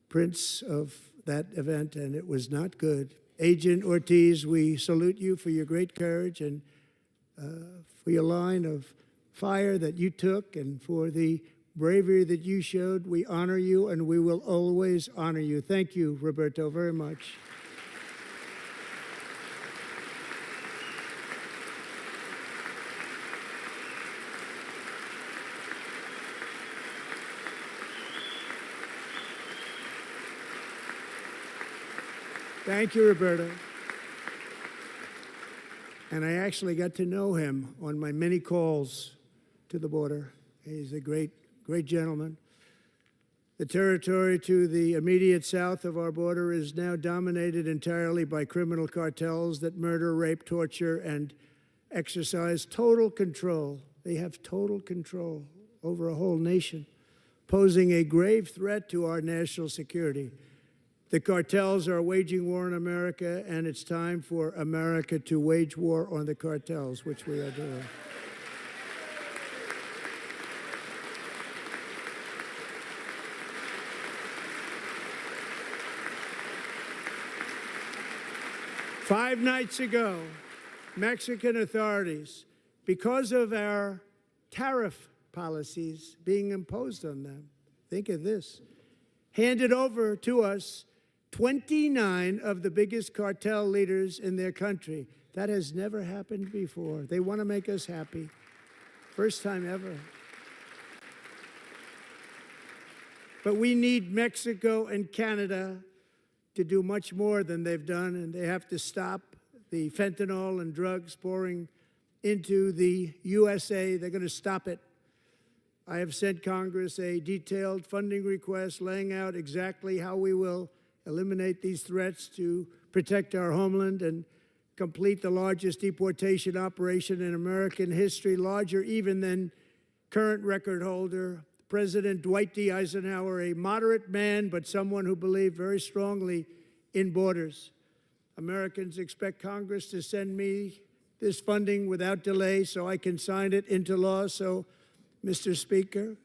prints of that event, and it was not good. Agent Ortiz, we salute you for your great courage and for your line of fire that you took and for the bravery that you showed. We honor you, and we will always honor you. Thank you, Roberto, very much. Thank you, Roberto. And I actually got to know him on my many calls to the border. He's a great, great gentleman. The territory to the immediate south of our border is now dominated entirely by criminal cartels that murder, rape, torture, and exercise total control. They have total control over a whole nation, posing a grave threat to our national security. The cartels are waging war in America, and it's time for America to wage war on the cartels, which we are doing. Five nights ago, Mexican authorities, because of our tariff policies being imposed on them, think of this, handed over to us 29 of the biggest cartel leaders in their country. That has never happened before. They want to make us happy. First time ever. But we need Mexico and Canada to do much more than they've done, and they have to stop the fentanyl and drugs pouring into the USA. They're going to stop it. I have sent Congress a detailed funding request laying out exactly how we will eliminate these threats to protect our homeland and complete the largest deportation operation in American history, larger even than current record holder President Dwight D. Eisenhower, a moderate man, but someone who believed very strongly in borders. Americans expect Congress to send me this funding without delay so I can sign it into law. So, Mr. Speaker,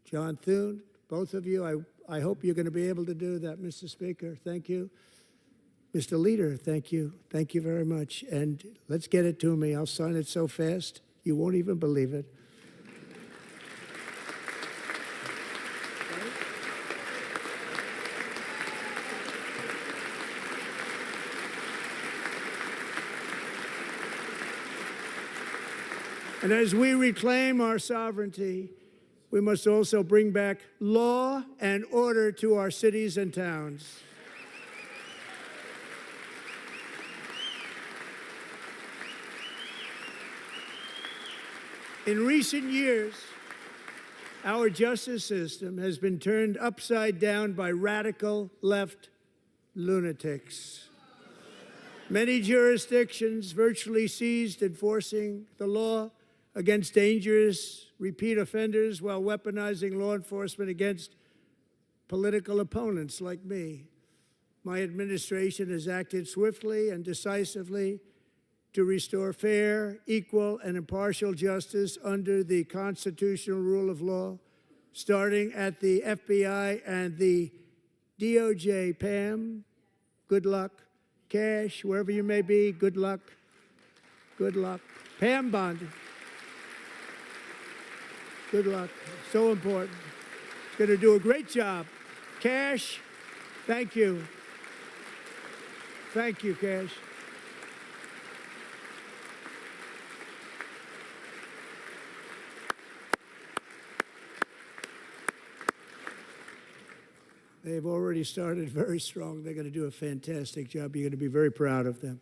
John Thune, both of you, I hope you're going to be able to do that, Mr. Speaker. Thank you. Mr. Leader, thank you. Thank you very much. And let's get it to me. I'll sign it so fast, you won't even believe it. And as we reclaim our sovereignty, we must also bring back law and order to our cities and towns. In recent years, our justice system has been turned upside down by radical left lunatics. Many jurisdictions virtually ceased enforcing the law against dangerous repeat offenders while weaponizing law enforcement against political opponents like me. My administration has acted swiftly and decisively to restore fair, equal, and impartial justice under the constitutional rule of law, starting at the FBI and the DOJ. Pam, good luck. Cash, wherever you may be, good luck. Good luck. Pam Bondi. Good luck. So important. Going to do a great job. Cash, thank you. Thank you, Cash. They've already started very strong. They're going to do a fantastic job. You're going to be very proud of them.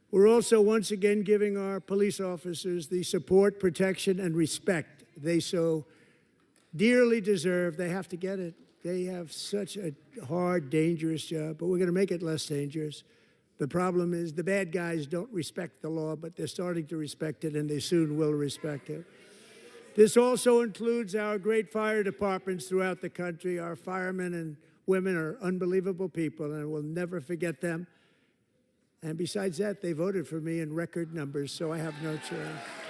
We're also once again giving our police officers the support, protection, and respect they so dearly deserve. They have to get it. They have such a hard, dangerous job, but we're going to make it less dangerous. The problem is the bad guys don't respect the law, but they're starting to respect it, and they soon will respect it. This also includes our great fire departments throughout the country. Our firemen and women are unbelievable people, and we'll never forget them. And besides that, they voted for me in record numbers, so I have no choice.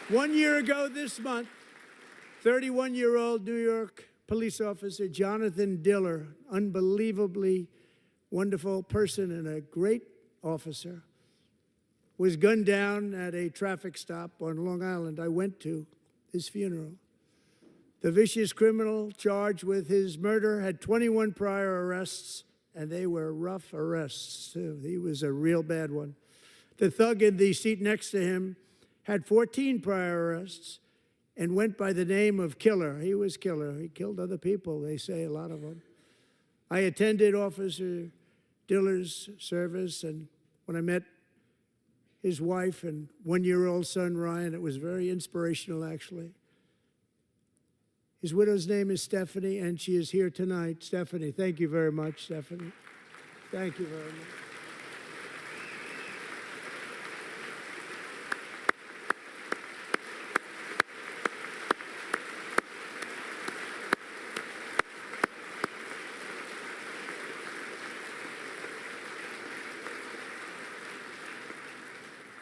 One year ago this month, 31-year-old New York police officer Jonathan Diller, unbelievably wonderful person and a great officer, was gunned down at a traffic stop on Long Island. I went to his funeral. The vicious criminal charged with his murder had 21 prior arrests, and they were rough arrests, too. He was a real bad one. The thug in the seat next to him had 14 prior arrests, and went by the name of Killer. He was Killer. He killed other people, they say, a lot of them. I attended Officer Diller's service, and when I met his wife and one-year-old son, Ryan, it was very inspirational, actually. His widow's name is Stephanie, and she is here tonight. Stephanie, thank you very much, Stephanie. Thank you very much.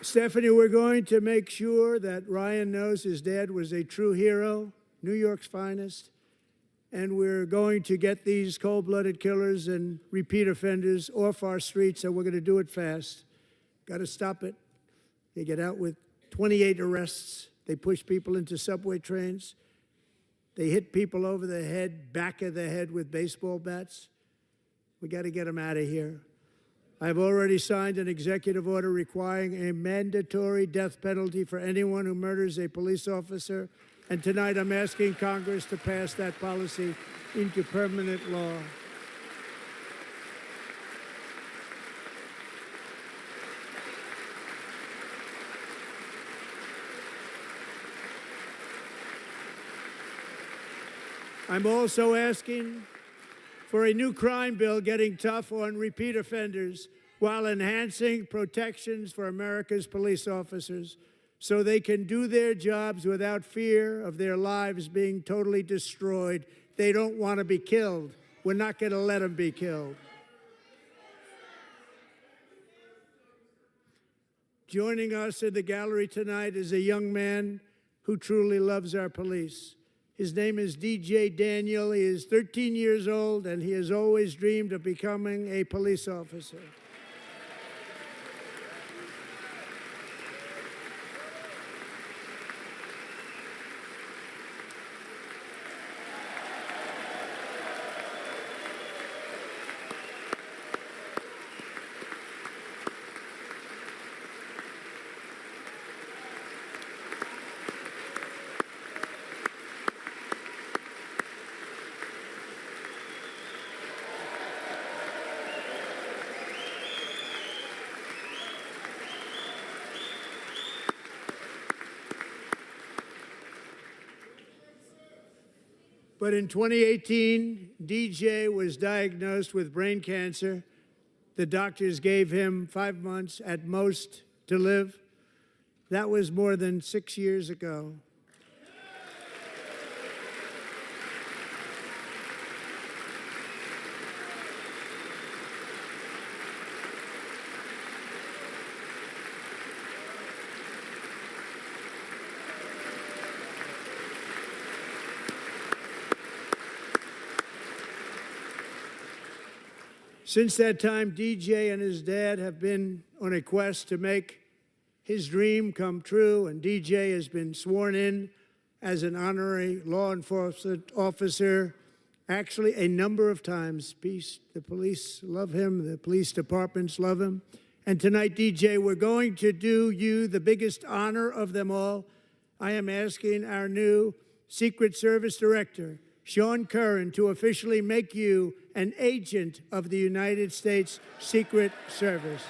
Stephanie, we're going to make sure that Ryan knows his dad was a true hero, New York's finest, and we're going to get these cold-blooded killers and repeat offenders off our streets, and we're going to do it fast. Got to stop it. They get out with 28 arrests. They push people into subway trains. They hit people over the head, back of the head with baseball bats. We got to get them out of here. I've already signed an executive order requiring a mandatory death penalty for anyone who murders a police officer. And tonight I'm asking Congress to pass that policy into permanent law. I'm also asking for a new crime bill getting tough on repeat offenders while enhancing protections for America's police officers so they can do their jobs without fear of their lives being totally destroyed. They don't want to be killed. We're not going to let them be killed. Joining us in the gallery tonight is a young man who truly loves our police. His name is DJ Daniel. He is 13 years old, and he has always dreamed of becoming a police officer. But in 2018, DJ was diagnosed with brain cancer. The doctors gave him 5 months at most to live. That was more than 6 years ago. Since that time, DJ and his dad have been on a quest to make his dream come true, and DJ has been sworn in as an honorary law enforcement officer, actually a number of times. The police love him, the police departments love him. And tonight, DJ, we're going to do you the biggest honor of them all. I am asking our new Secret Service Director, Sean Curran, to officially make you an agent of the United States Secret Service.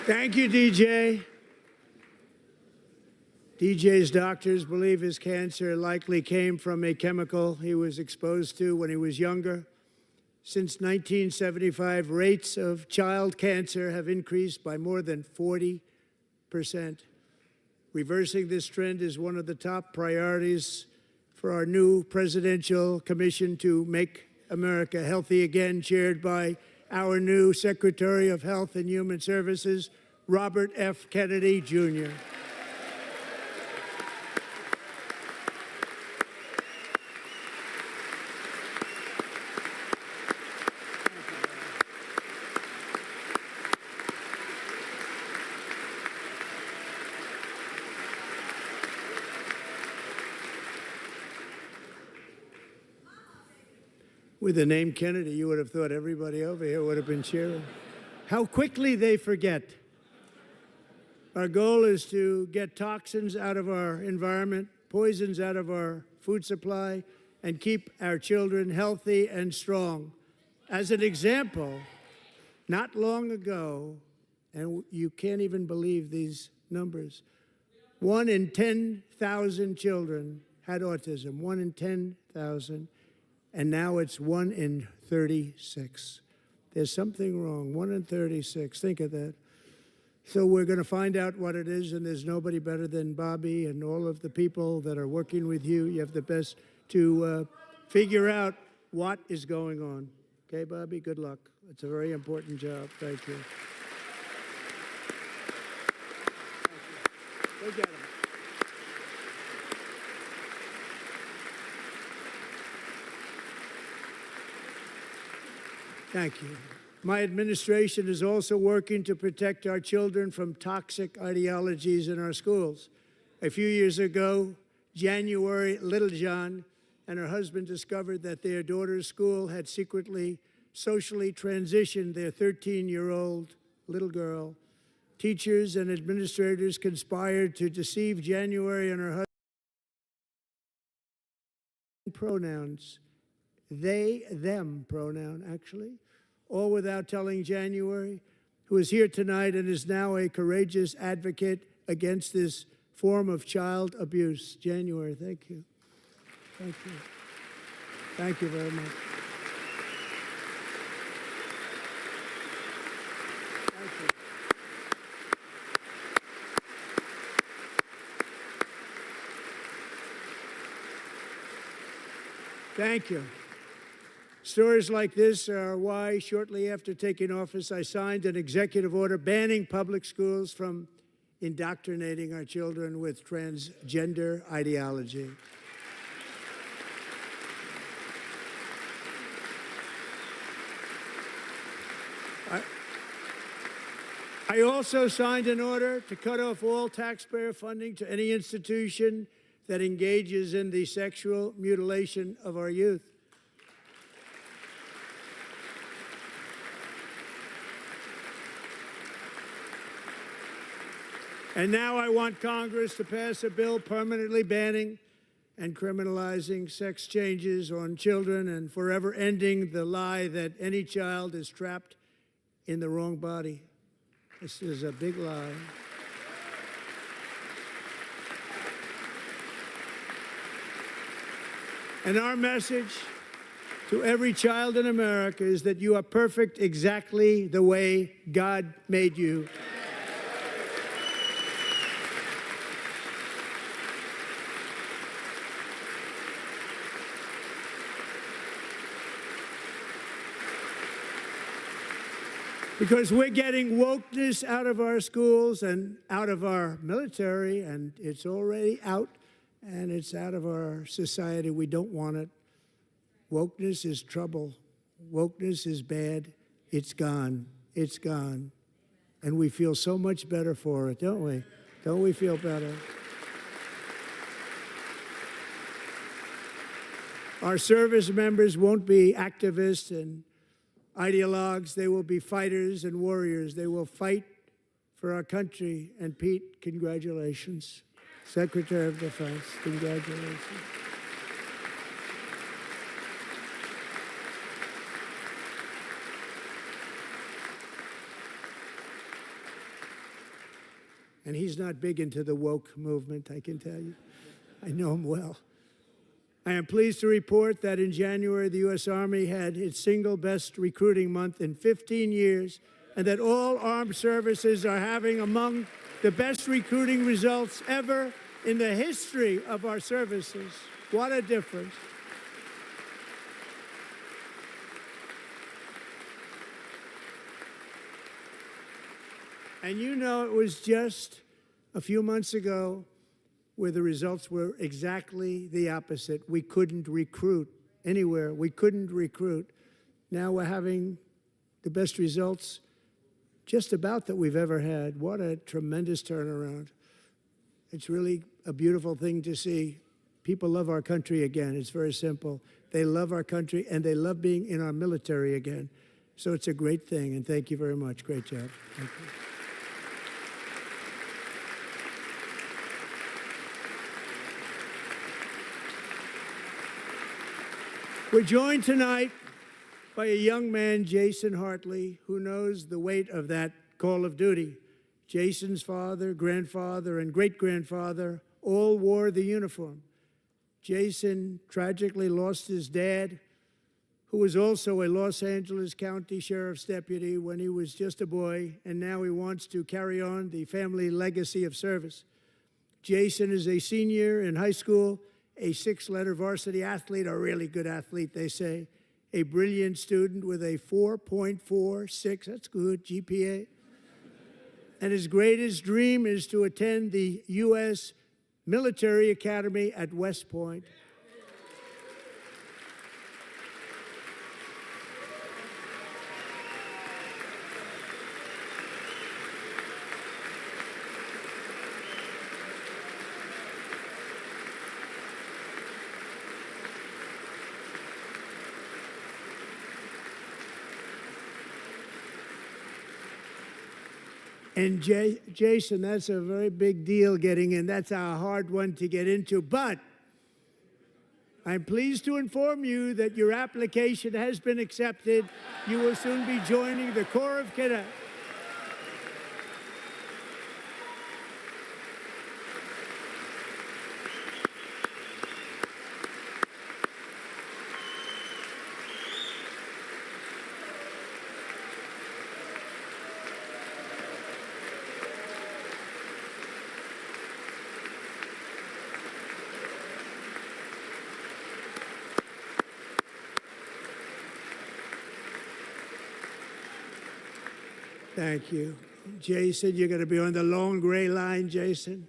Thank you, DJ. DJ's doctors believe his cancer likely came from a chemical he was exposed to when he was younger. Since 1975, rates of child cancer have increased by more than 40%. Reversing this trend is one of the top priorities for our new presidential commission to make America healthy again, chaired by our new Secretary of Health and Human Services, Robert F. Kennedy, Jr. With the name Kennedy, you would have thought everybody over here would have been cheering. How quickly they forget. Our goal is to get toxins out of our environment, poisons out of our food supply, and keep our children healthy and strong. As an example, not long ago, and you can't even believe these numbers, 1 in 10,000 children had autism, 1 in 10,000. And now it's 1 in 36. There's something wrong. 1 in 36. Think of that. So we're going to find out what it is, and there's nobody better than Bobby and all of the people that are working with you. You have the best to figure out what is going on. Okay, Bobby? Good luck. It's a very important job. Thank you. Go get him. Thank you. My administration is also working to protect our children from toxic ideologies in our schools. A few years ago, January Littlejohn and her husband discovered that their daughter's school had secretly socially transitioned their 13-year-old little girl. Teachers and administrators conspired to deceive January and her husband. Pronouns. They, them pronoun, actually, all without telling January, who is here tonight and is now a courageous advocate against this form of child abuse. January, thank you. Thank you. Thank you very much. Thank you. Thank you. Stories like this are why, shortly after taking office, I signed an executive order banning public schools from indoctrinating our children with transgender ideology. I also signed an order to cut off all taxpayer funding to any institution that engages in the sexual mutilation of our youth. And now I want Congress to pass a bill permanently banning and criminalizing sex changes on children and forever ending the lie that any child is trapped in the wrong body. This is a big lie. And our message to every child in America is that you are perfect exactly the way God made you. Because we're getting wokeness out of our schools and out of our military, and it's already out, and it's out of our society. We don't want it. Wokeness is trouble. Wokeness is bad. It's gone. It's gone. And we feel so much better for it, don't we? Don't we feel better? Our service members won't be activists and ideologues. They will be fighters and warriors. They will fight for our country. And Pete, congratulations. Secretary of Defense, congratulations. And he's not big into the woke movement, I can tell you. I know him well. I am pleased to report that in January, the U.S. Army had its single best recruiting month in 15 years, and that all armed services are having among The best recruiting results ever in the history of our services. What a difference. And you know, it was just a few months ago where the results were exactly the opposite. We couldn't recruit anywhere. We couldn't recruit. Now we're having the best results just about that we've ever had. What a tremendous turnaround. It's really a beautiful thing to see. People love our country again. It's very simple. They love our country, and they love being in our military again. So it's a great thing, and thank you very much. Great job. Thank you. We're joined tonight by a young man, Jason Hartley, who knows the weight of that call of duty. Jason's father, grandfather, and great-grandfather all wore the uniform. Jason tragically lost his dad, who was also a Los Angeles County Sheriff's deputy when he was just a boy, and now he wants to carry on the family legacy of service. Jason is a senior in high school, a six-letter varsity athlete, a really good athlete, they say, a brilliant student with a 4.46, that's good, GPA. And his greatest dream is to attend the U.S. Military Academy at West Point. And Jason, that's a very big deal getting in. That's a hard one to get into. But I'm pleased to inform you that your application has been accepted. You will soon be joining the Corps of Cadets. Thank you. Jason, you're going to be on the long gray line, Jason.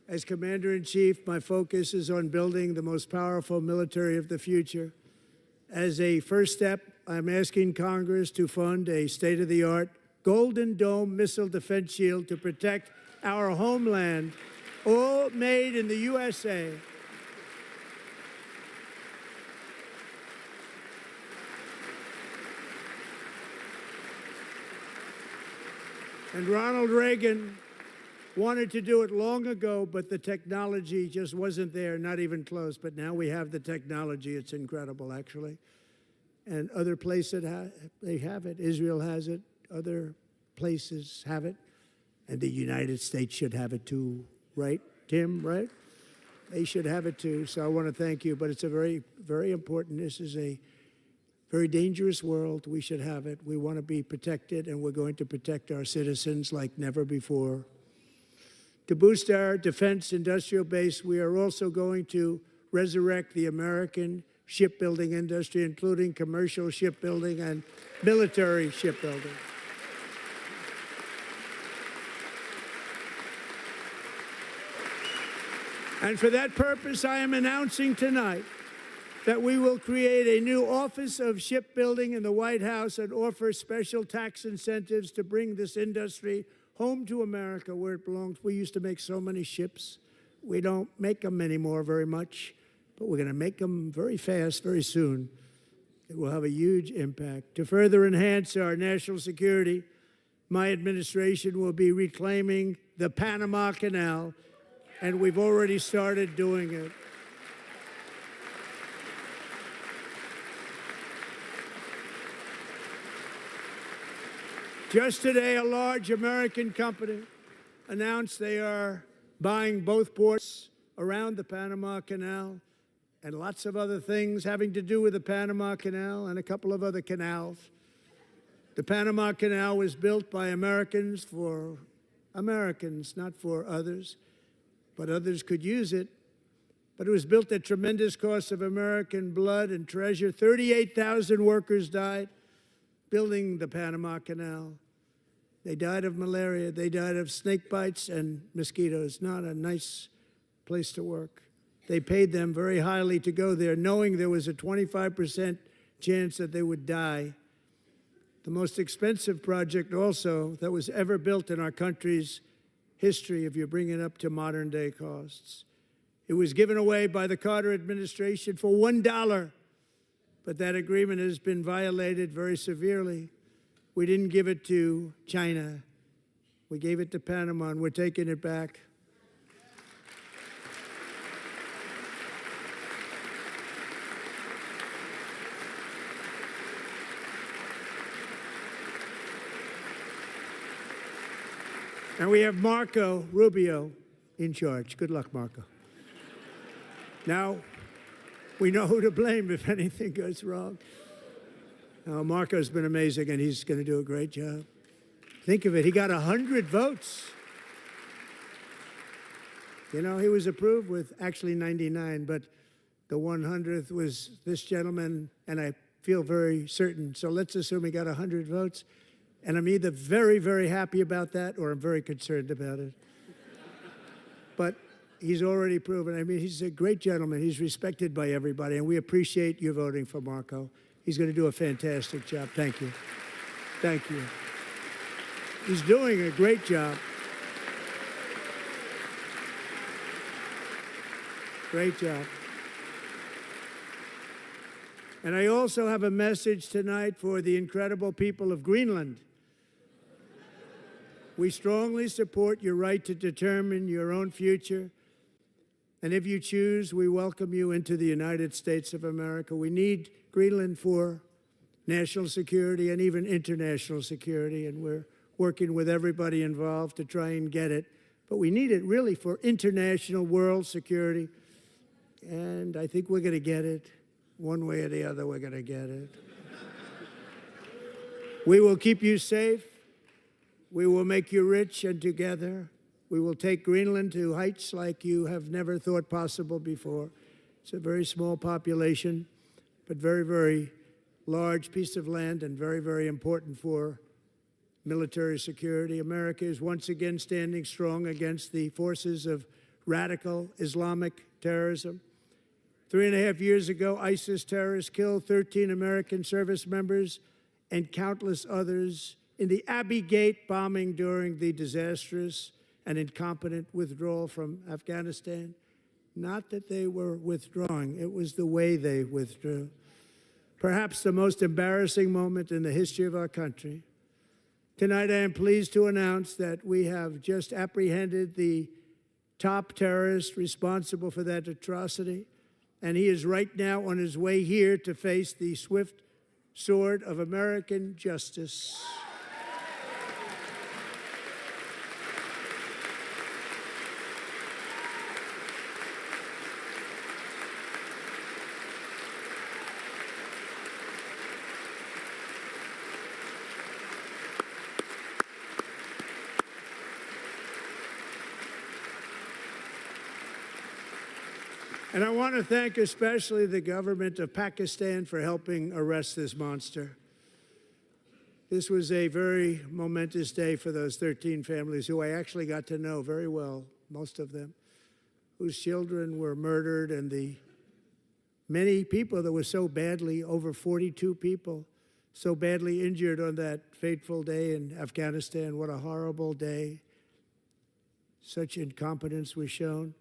As Commander-in-Chief, my focus is on building the most powerful military of the future. As a first step, I'm asking Congress to fund a state-of-the-art Golden Dome missile defense shield to protect our homeland, all made in the USA. And Ronald Reagan wanted to do it long ago, but the technology just wasn't there, not even close. But now we have the technology. It's incredible, actually. And other places, they have it. Israel has it. Other places have it. And the United States should have it too, right, Tim, right? They should have it too. So I want to thank you. But it's a very, very important. This is a very dangerous world. We should have it. We want to be protected, and we're going to protect our citizens like never before. To boost our defense industrial base, we are also going to resurrect the American shipbuilding industry, including commercial shipbuilding and military shipbuilding. And for that purpose, I am announcing tonight that we will create a new Office of Shipbuilding in the White House and offer special tax incentives to bring this industry home to America where it belongs. We used to make so many ships. We don't make them anymore very much, but we're going to make them very fast, very soon. It will have a huge impact. To further enhance our national security, my administration will be reclaiming the Panama Canal, and we've already started doing it. Just today, a large American company announced they are buying both ports around the Panama Canal and lots of other things having to do with the Panama Canal and a couple of other canals. The Panama Canal was built by Americans for Americans, not for others, but others could use it. But it was built at tremendous cost of American blood and treasure. 38,000 workers died building the Panama Canal. They died of malaria. They died of snake bites and mosquitoes. Not a nice place to work. They paid them very highly to go there, knowing there was a 25% chance that they would die. The most expensive project also that was ever built in our country's history, if you bring it up to modern day costs. It was given away by the Carter administration for $1, but that agreement has been violated very severely. We didn't give it to China. We gave it to Panama, and we're taking it back. And we have Marco Rubio in charge. Good luck, Marco. Now, we know who to blame if anything goes wrong. Marco's been amazing, and he's going to do a great job. Think of it. He got 100 votes. You know, he was approved with actually 99, but the 100th was this gentleman, and I feel very certain. So let's assume he got 100 votes. And I'm either very, very happy about that or I'm very concerned about it. But he's already proven. I mean, he's a great gentleman. He's respected by everybody, and we appreciate you voting for Marco. He's going to do a fantastic job. Thank you. Thank you. He's doing a great job. Great job. And I also have a message tonight for the incredible people of Greenland. We strongly support your right to determine your own future. And if you choose, we welcome you into the United States of America. We need Greenland for national security and even international security, and we're working with everybody involved to try and get it. But we need it really for international world security, and I think we're going to get it. One way or the other, we're going to get it. We will keep you safe. We will make you rich, and together we will take Greenland to heights like you have never thought possible before. It's a very small population, but very, very large piece of land and very, very important for military security. America is once again standing strong against the forces of radical Islamic terrorism. 3.5 years ago, ISIS terrorists killed 13 American service members and countless others in the Abbey Gate bombing during the disastrous and incompetent withdrawal from Afghanistan. Not that they were withdrawing, it was the way they withdrew. Perhaps the most embarrassing moment in the history of our country. Tonight, I am pleased to announce that we have just apprehended the top terrorist responsible for that atrocity, and he is right now on his way here to face the swift sword of American justice. And I want to thank especially the government of Pakistan for helping arrest this monster. This was a very momentous day for those 13 families who I actually got to know very well, most of them, whose children were murdered, and the many people that were so badly, over 42 people, so badly injured on that fateful day in Afghanistan. What a horrible day. Such incompetence was shown.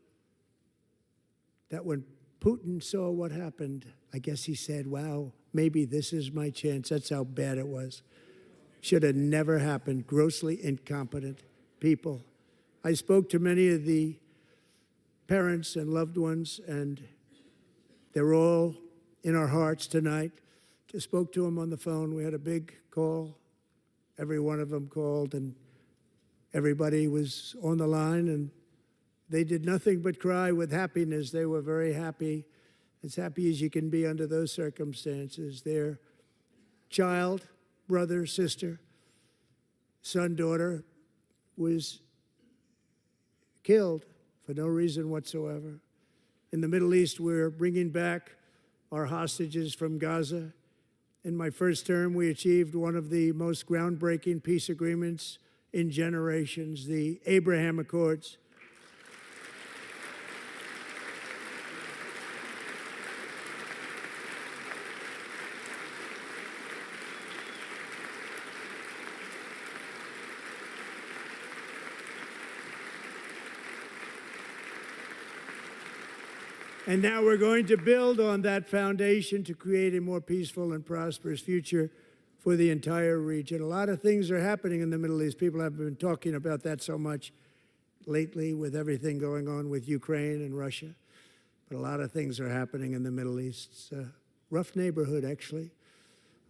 That when Putin saw what happened, I guess he said, wow, maybe this is my chance. That's how bad it was. Should have never happened. Grossly incompetent people. I spoke to many of the parents and loved ones, and they're all in our hearts tonight. Just spoke to them on the phone. We had a big call. Every one of them called, and everybody was on the line, and they did nothing but cry with happiness. They were very happy, as happy as you can be under those circumstances. Their child, brother, sister, son, daughter was killed for no reason whatsoever. In the Middle East, we're bringing back our hostages from Gaza. In my first term, we achieved one of the most groundbreaking peace agreements in generations, the Abraham Accords. And now we're going to build on that foundation to create a more peaceful and prosperous future for the entire region. A lot of things are happening in the Middle East. People have been talking about that so much lately with everything going on with Ukraine and Russia. But a lot of things are happening in the Middle East. It's a rough neighborhood, actually.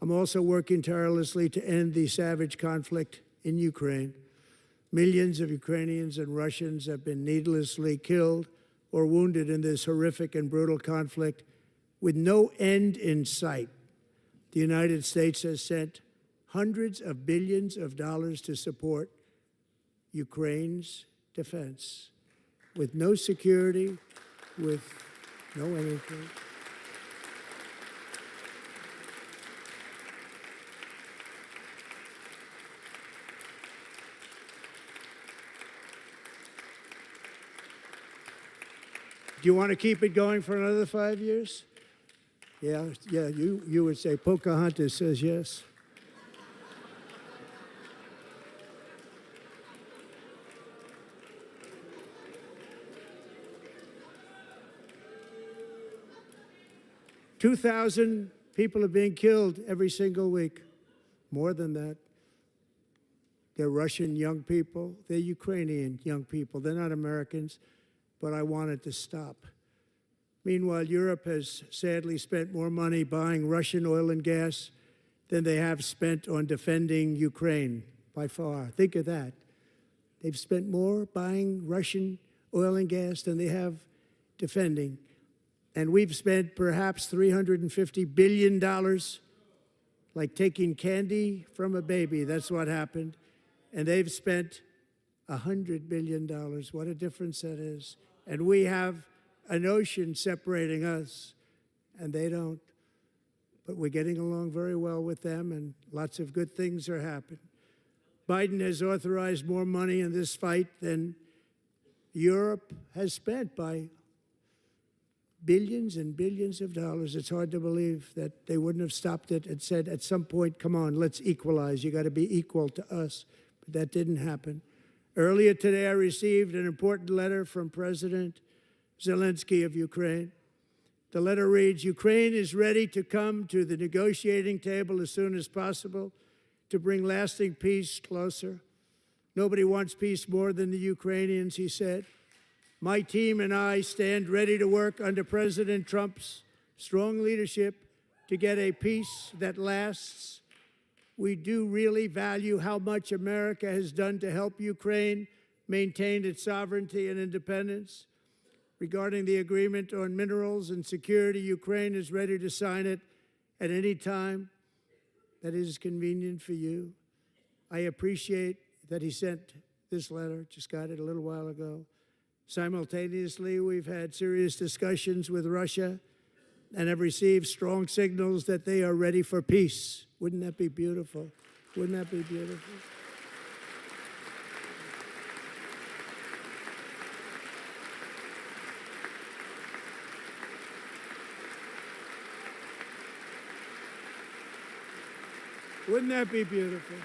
I'm also working tirelessly to end the savage conflict in Ukraine. Millions of Ukrainians and Russians have been needlessly killed or wounded in this horrific and brutal conflict with no end in sight. The United States has sent hundreds of billions of dollars to support Ukraine's defense with no security, with no anything. Do you want to keep it going for another 5 years? Yeah, you would say Pocahontas says yes. "2,000 people are being killed every single week. More than that. They're Russian young people. They're Ukrainian young people. They're not Americans. But I want it to stop. Meanwhile, Europe has sadly spent more money buying Russian oil and gas than they have spent on defending Ukraine, by far. Think of that. They've spent more buying Russian oil and gas than they have defending. And we've spent perhaps $350 billion, like taking candy from a baby. That's what happened. And they've spent $100 billion. What a difference that is. And we have an ocean separating us, and they don't. But we're getting along very well with them, and lots of good things are happening. Biden has authorized more money in this fight than Europe has spent, by billions and billions of dollars. It's hard to believe that they wouldn't have stopped it and said at some point, come on, let's equalize. You got to be equal to us. But that didn't happen. Earlier today, I received an important letter from President Zelensky of Ukraine. The letter reads, Ukraine is ready to come to the negotiating table as soon as possible to bring lasting peace closer. Nobody wants peace more than the Ukrainians, he said. My team and I stand ready to work under President Trump's strong leadership to get a peace that lasts. We do really value how much America has done to help Ukraine maintain its sovereignty and independence. Regarding the agreement on minerals and security, Ukraine is ready to sign it at any time that is convenient for you. I appreciate that he sent this letter, just got it a little while ago. Simultaneously, we've had serious discussions with Russia and have received strong signals that they are ready for peace. Wouldn't that be beautiful? Wouldn't that be beautiful? Wouldn't that be beautiful?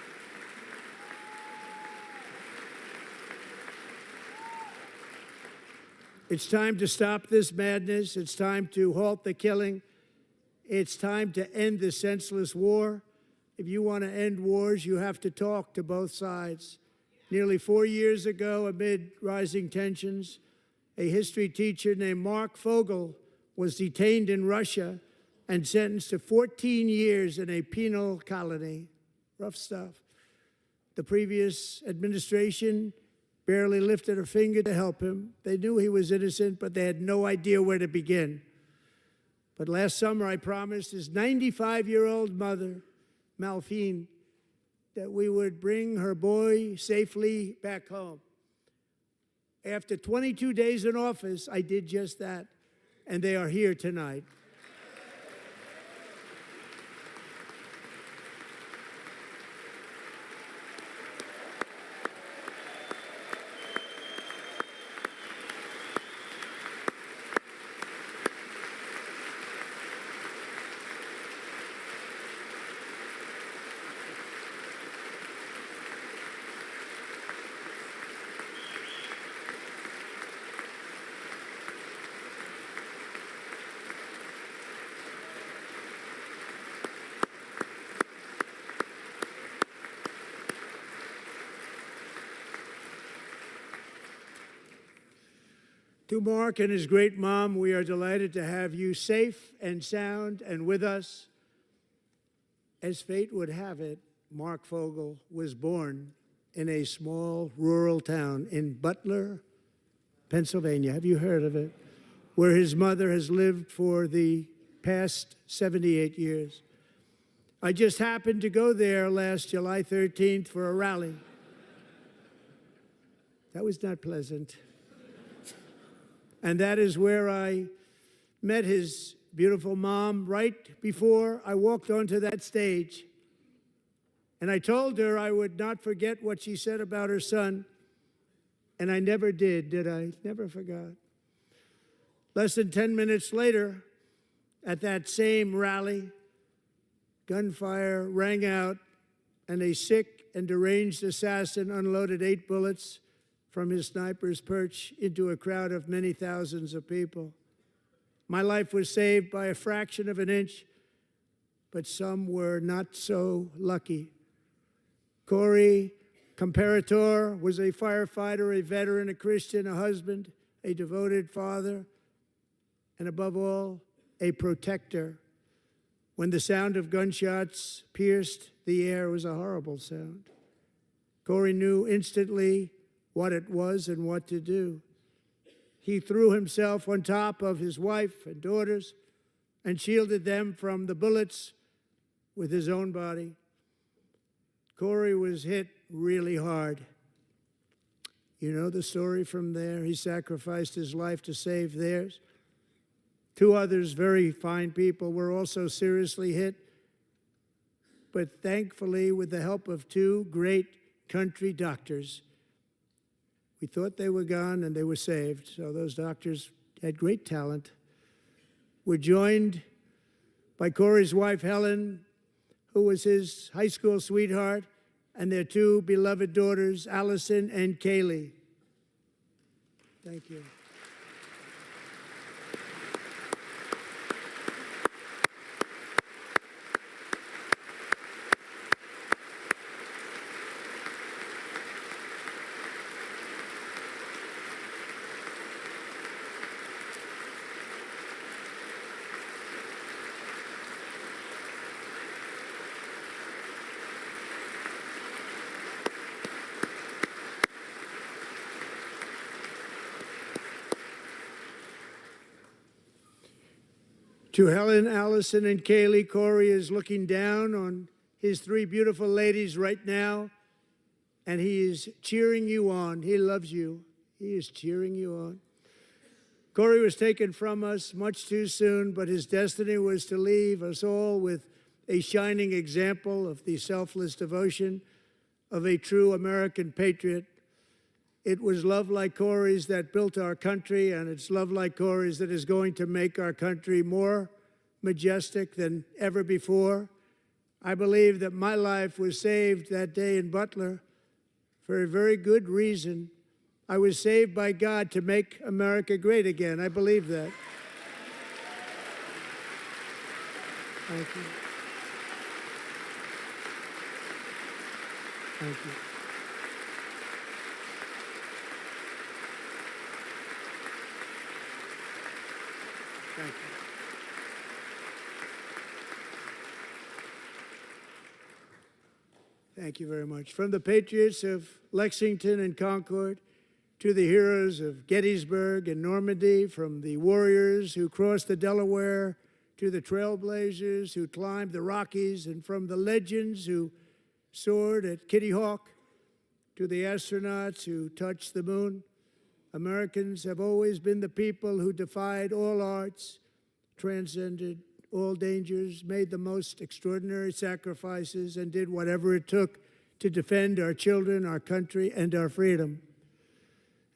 It's time to stop this madness. It's time to halt the killing. It's time to end the senseless war. If you want to end wars, you have to talk to both sides. Nearly 4 years ago, amid rising tensions, a history teacher named Mark Fogel was detained in Russia and sentenced to 14 years in a penal colony. Rough stuff. The previous administration barely lifted a finger to help him. They knew he was innocent, but they had no idea where to begin. But last summer, I promised his 95-year-old mother, Malphine, that we would bring her boy safely back home. After 22 days in office, I did just that, and they are here tonight. To Mark and his great mom, we are delighted to have you safe and sound and with us. As fate would have it, Mark Fogel was born in a small rural town in Butler, Pennsylvania. Have you heard of it? Where his mother has lived for the past 78 years. I just happened to go there last July 13th for a rally. That was not pleasant. And that is where I met his beautiful mom right before I walked onto that stage. And I told her I would not forget what she said about her son. And I never did I? Never forgot. Less than 10 minutes later, at that same rally, gunfire rang out, and a sick and deranged assassin unloaded 8 bullets from his sniper's perch into a crowd of many thousands of people. My life was saved by a fraction of an inch, but some were not so lucky. Corey Comparator was a firefighter, a veteran, a Christian, a husband, a devoted father, and above all, a protector. When the sound of gunshots pierced the air, it was a horrible sound. Corey knew instantly what it was and what to do. He threw himself on top of his wife and daughters and shielded them from the bullets with his own body. Corey was hit really hard. You know the story from there. He sacrificed his life to save theirs. 2 others, very fine people, were also seriously hit. But thankfully, with the help of 2 great country doctors, we thought they were gone and they were saved. So those doctors had great talent. We're joined by Corey's wife, Helen, who was his high school sweetheart, and their 2 beloved daughters, Allison and Kaylee. Thank you. To Helen, Allison, and Kaylee, Corey is looking down on his 3 beautiful ladies right now, and he is cheering you on. He loves you. He is cheering you on. Corey was taken from us much too soon, but his destiny was to leave us all with a shining example of the selfless devotion of a true American patriot. It was love like Corey's that built our country, and it's love like Corey's that is going to make our country more majestic than ever before. I believe that my life was saved that day in Butler for a very good reason. I was saved by God to make America great again. I believe that. Thank you. Thank you. Thank you. Thank you very much. From the patriots of Lexington and Concord to the heroes of Gettysburg and Normandy, from the warriors who crossed the Delaware to the trailblazers who climbed the Rockies, and from the legends who soared at Kitty Hawk to the astronauts who touched the moon, Americans have always been the people who defied all odds, transcended all dangers, made the most extraordinary sacrifices, and did whatever it took to defend our children, our country, and our freedom.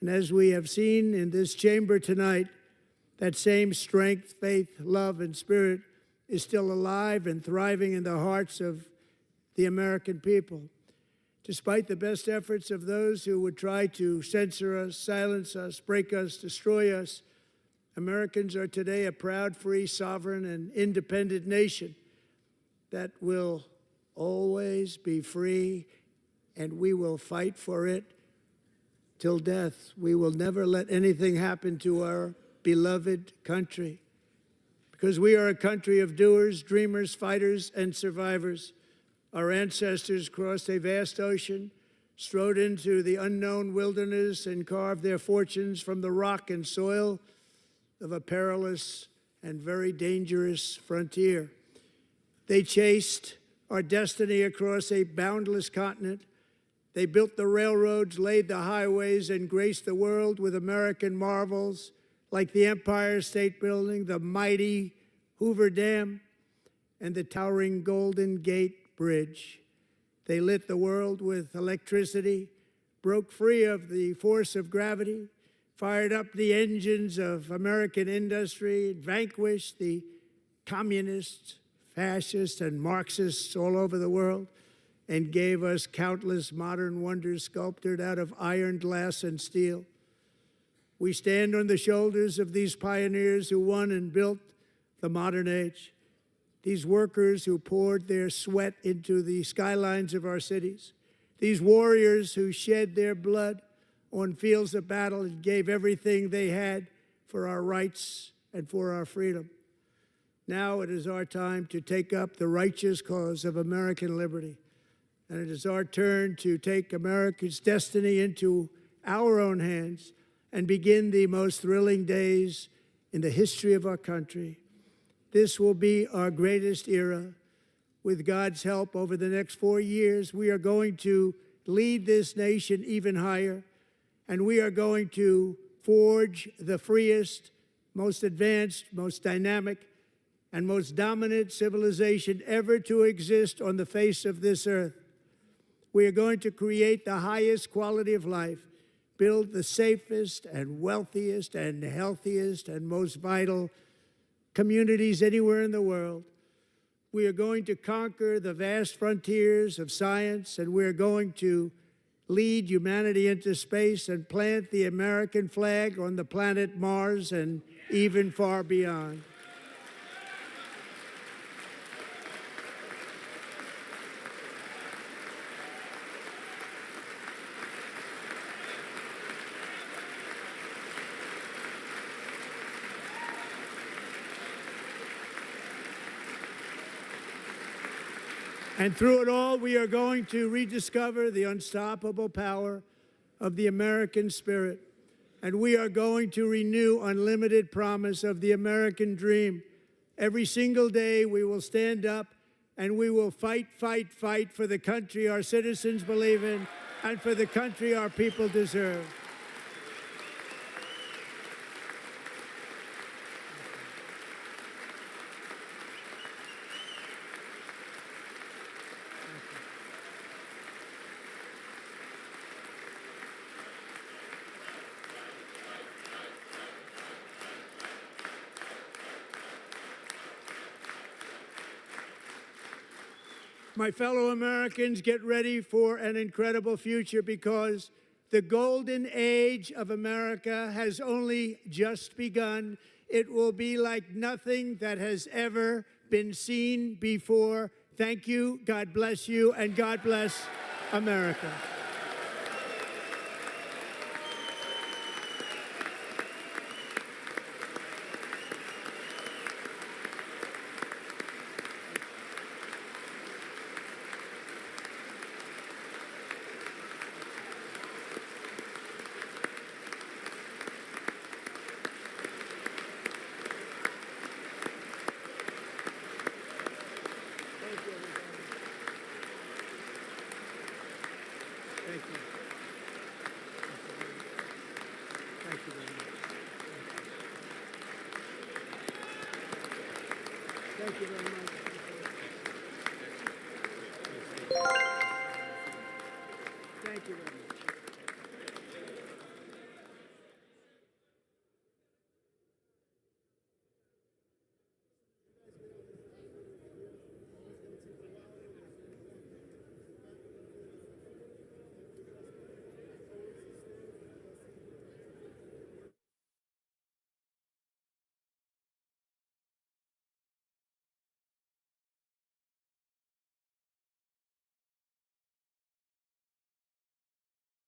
And as we have seen in this chamber tonight, that same strength, faith, love, and spirit is still alive and thriving in the hearts of the American people. Despite the best efforts of those who would try to censor us, silence us, break us, destroy us, Americans are today a proud, free, sovereign, and independent nation that will always be free, and we will fight for it till death. We will never let anything happen to our beloved country, because we are a country of doers, dreamers, fighters, and survivors. Our ancestors crossed a vast ocean, strode into the unknown wilderness, and carved their fortunes from the rock and soil of a perilous and very dangerous frontier. They chased our destiny across a boundless continent. They built the railroads, laid the highways, and graced the world with American marvels like the Empire State Building, the mighty Hoover Dam, and the towering Golden Gate Bridge. They lit the world with electricity, broke free of the force of gravity, fired up the engines of American industry, vanquished the communists, fascists, and Marxists all over the world, and gave us countless modern wonders sculptured out of iron, glass, and steel. We stand on the shoulders of these pioneers who won and built the modern age, these workers who poured their sweat into the skylines of our cities, these warriors who shed their blood on fields of battle and gave everything they had for our rights and for our freedom. Now it is our time to take up the righteous cause of American liberty. And it is our turn to take America's destiny into our own hands and begin the most thrilling days in the history of our country. This will be our greatest era. With God's help, over the next 4 years, we are going to lead this nation even higher, and we are going to forge the freest, most advanced, most dynamic, and most dominant civilization ever to exist on the face of this earth. We are going to create the highest quality of life, build the safest and wealthiest and healthiest and most vital communities anywhere in the world. We are going to conquer the vast frontiers of science, and we are going to lead humanity into space and plant the American flag on the planet Mars and even far beyond. And through it all, we are going to rediscover the unstoppable power of the American spirit. And we are going to renew unlimited promise of the American dream. Every single day, we will stand up and we will fight, fight, fight for the country our citizens believe in and for the country our people deserve. My fellow Americans, get ready for an incredible future, because the golden age of America has only just begun. It will be like nothing that has ever been seen before. Thank you, God bless you, and God bless America. you very much.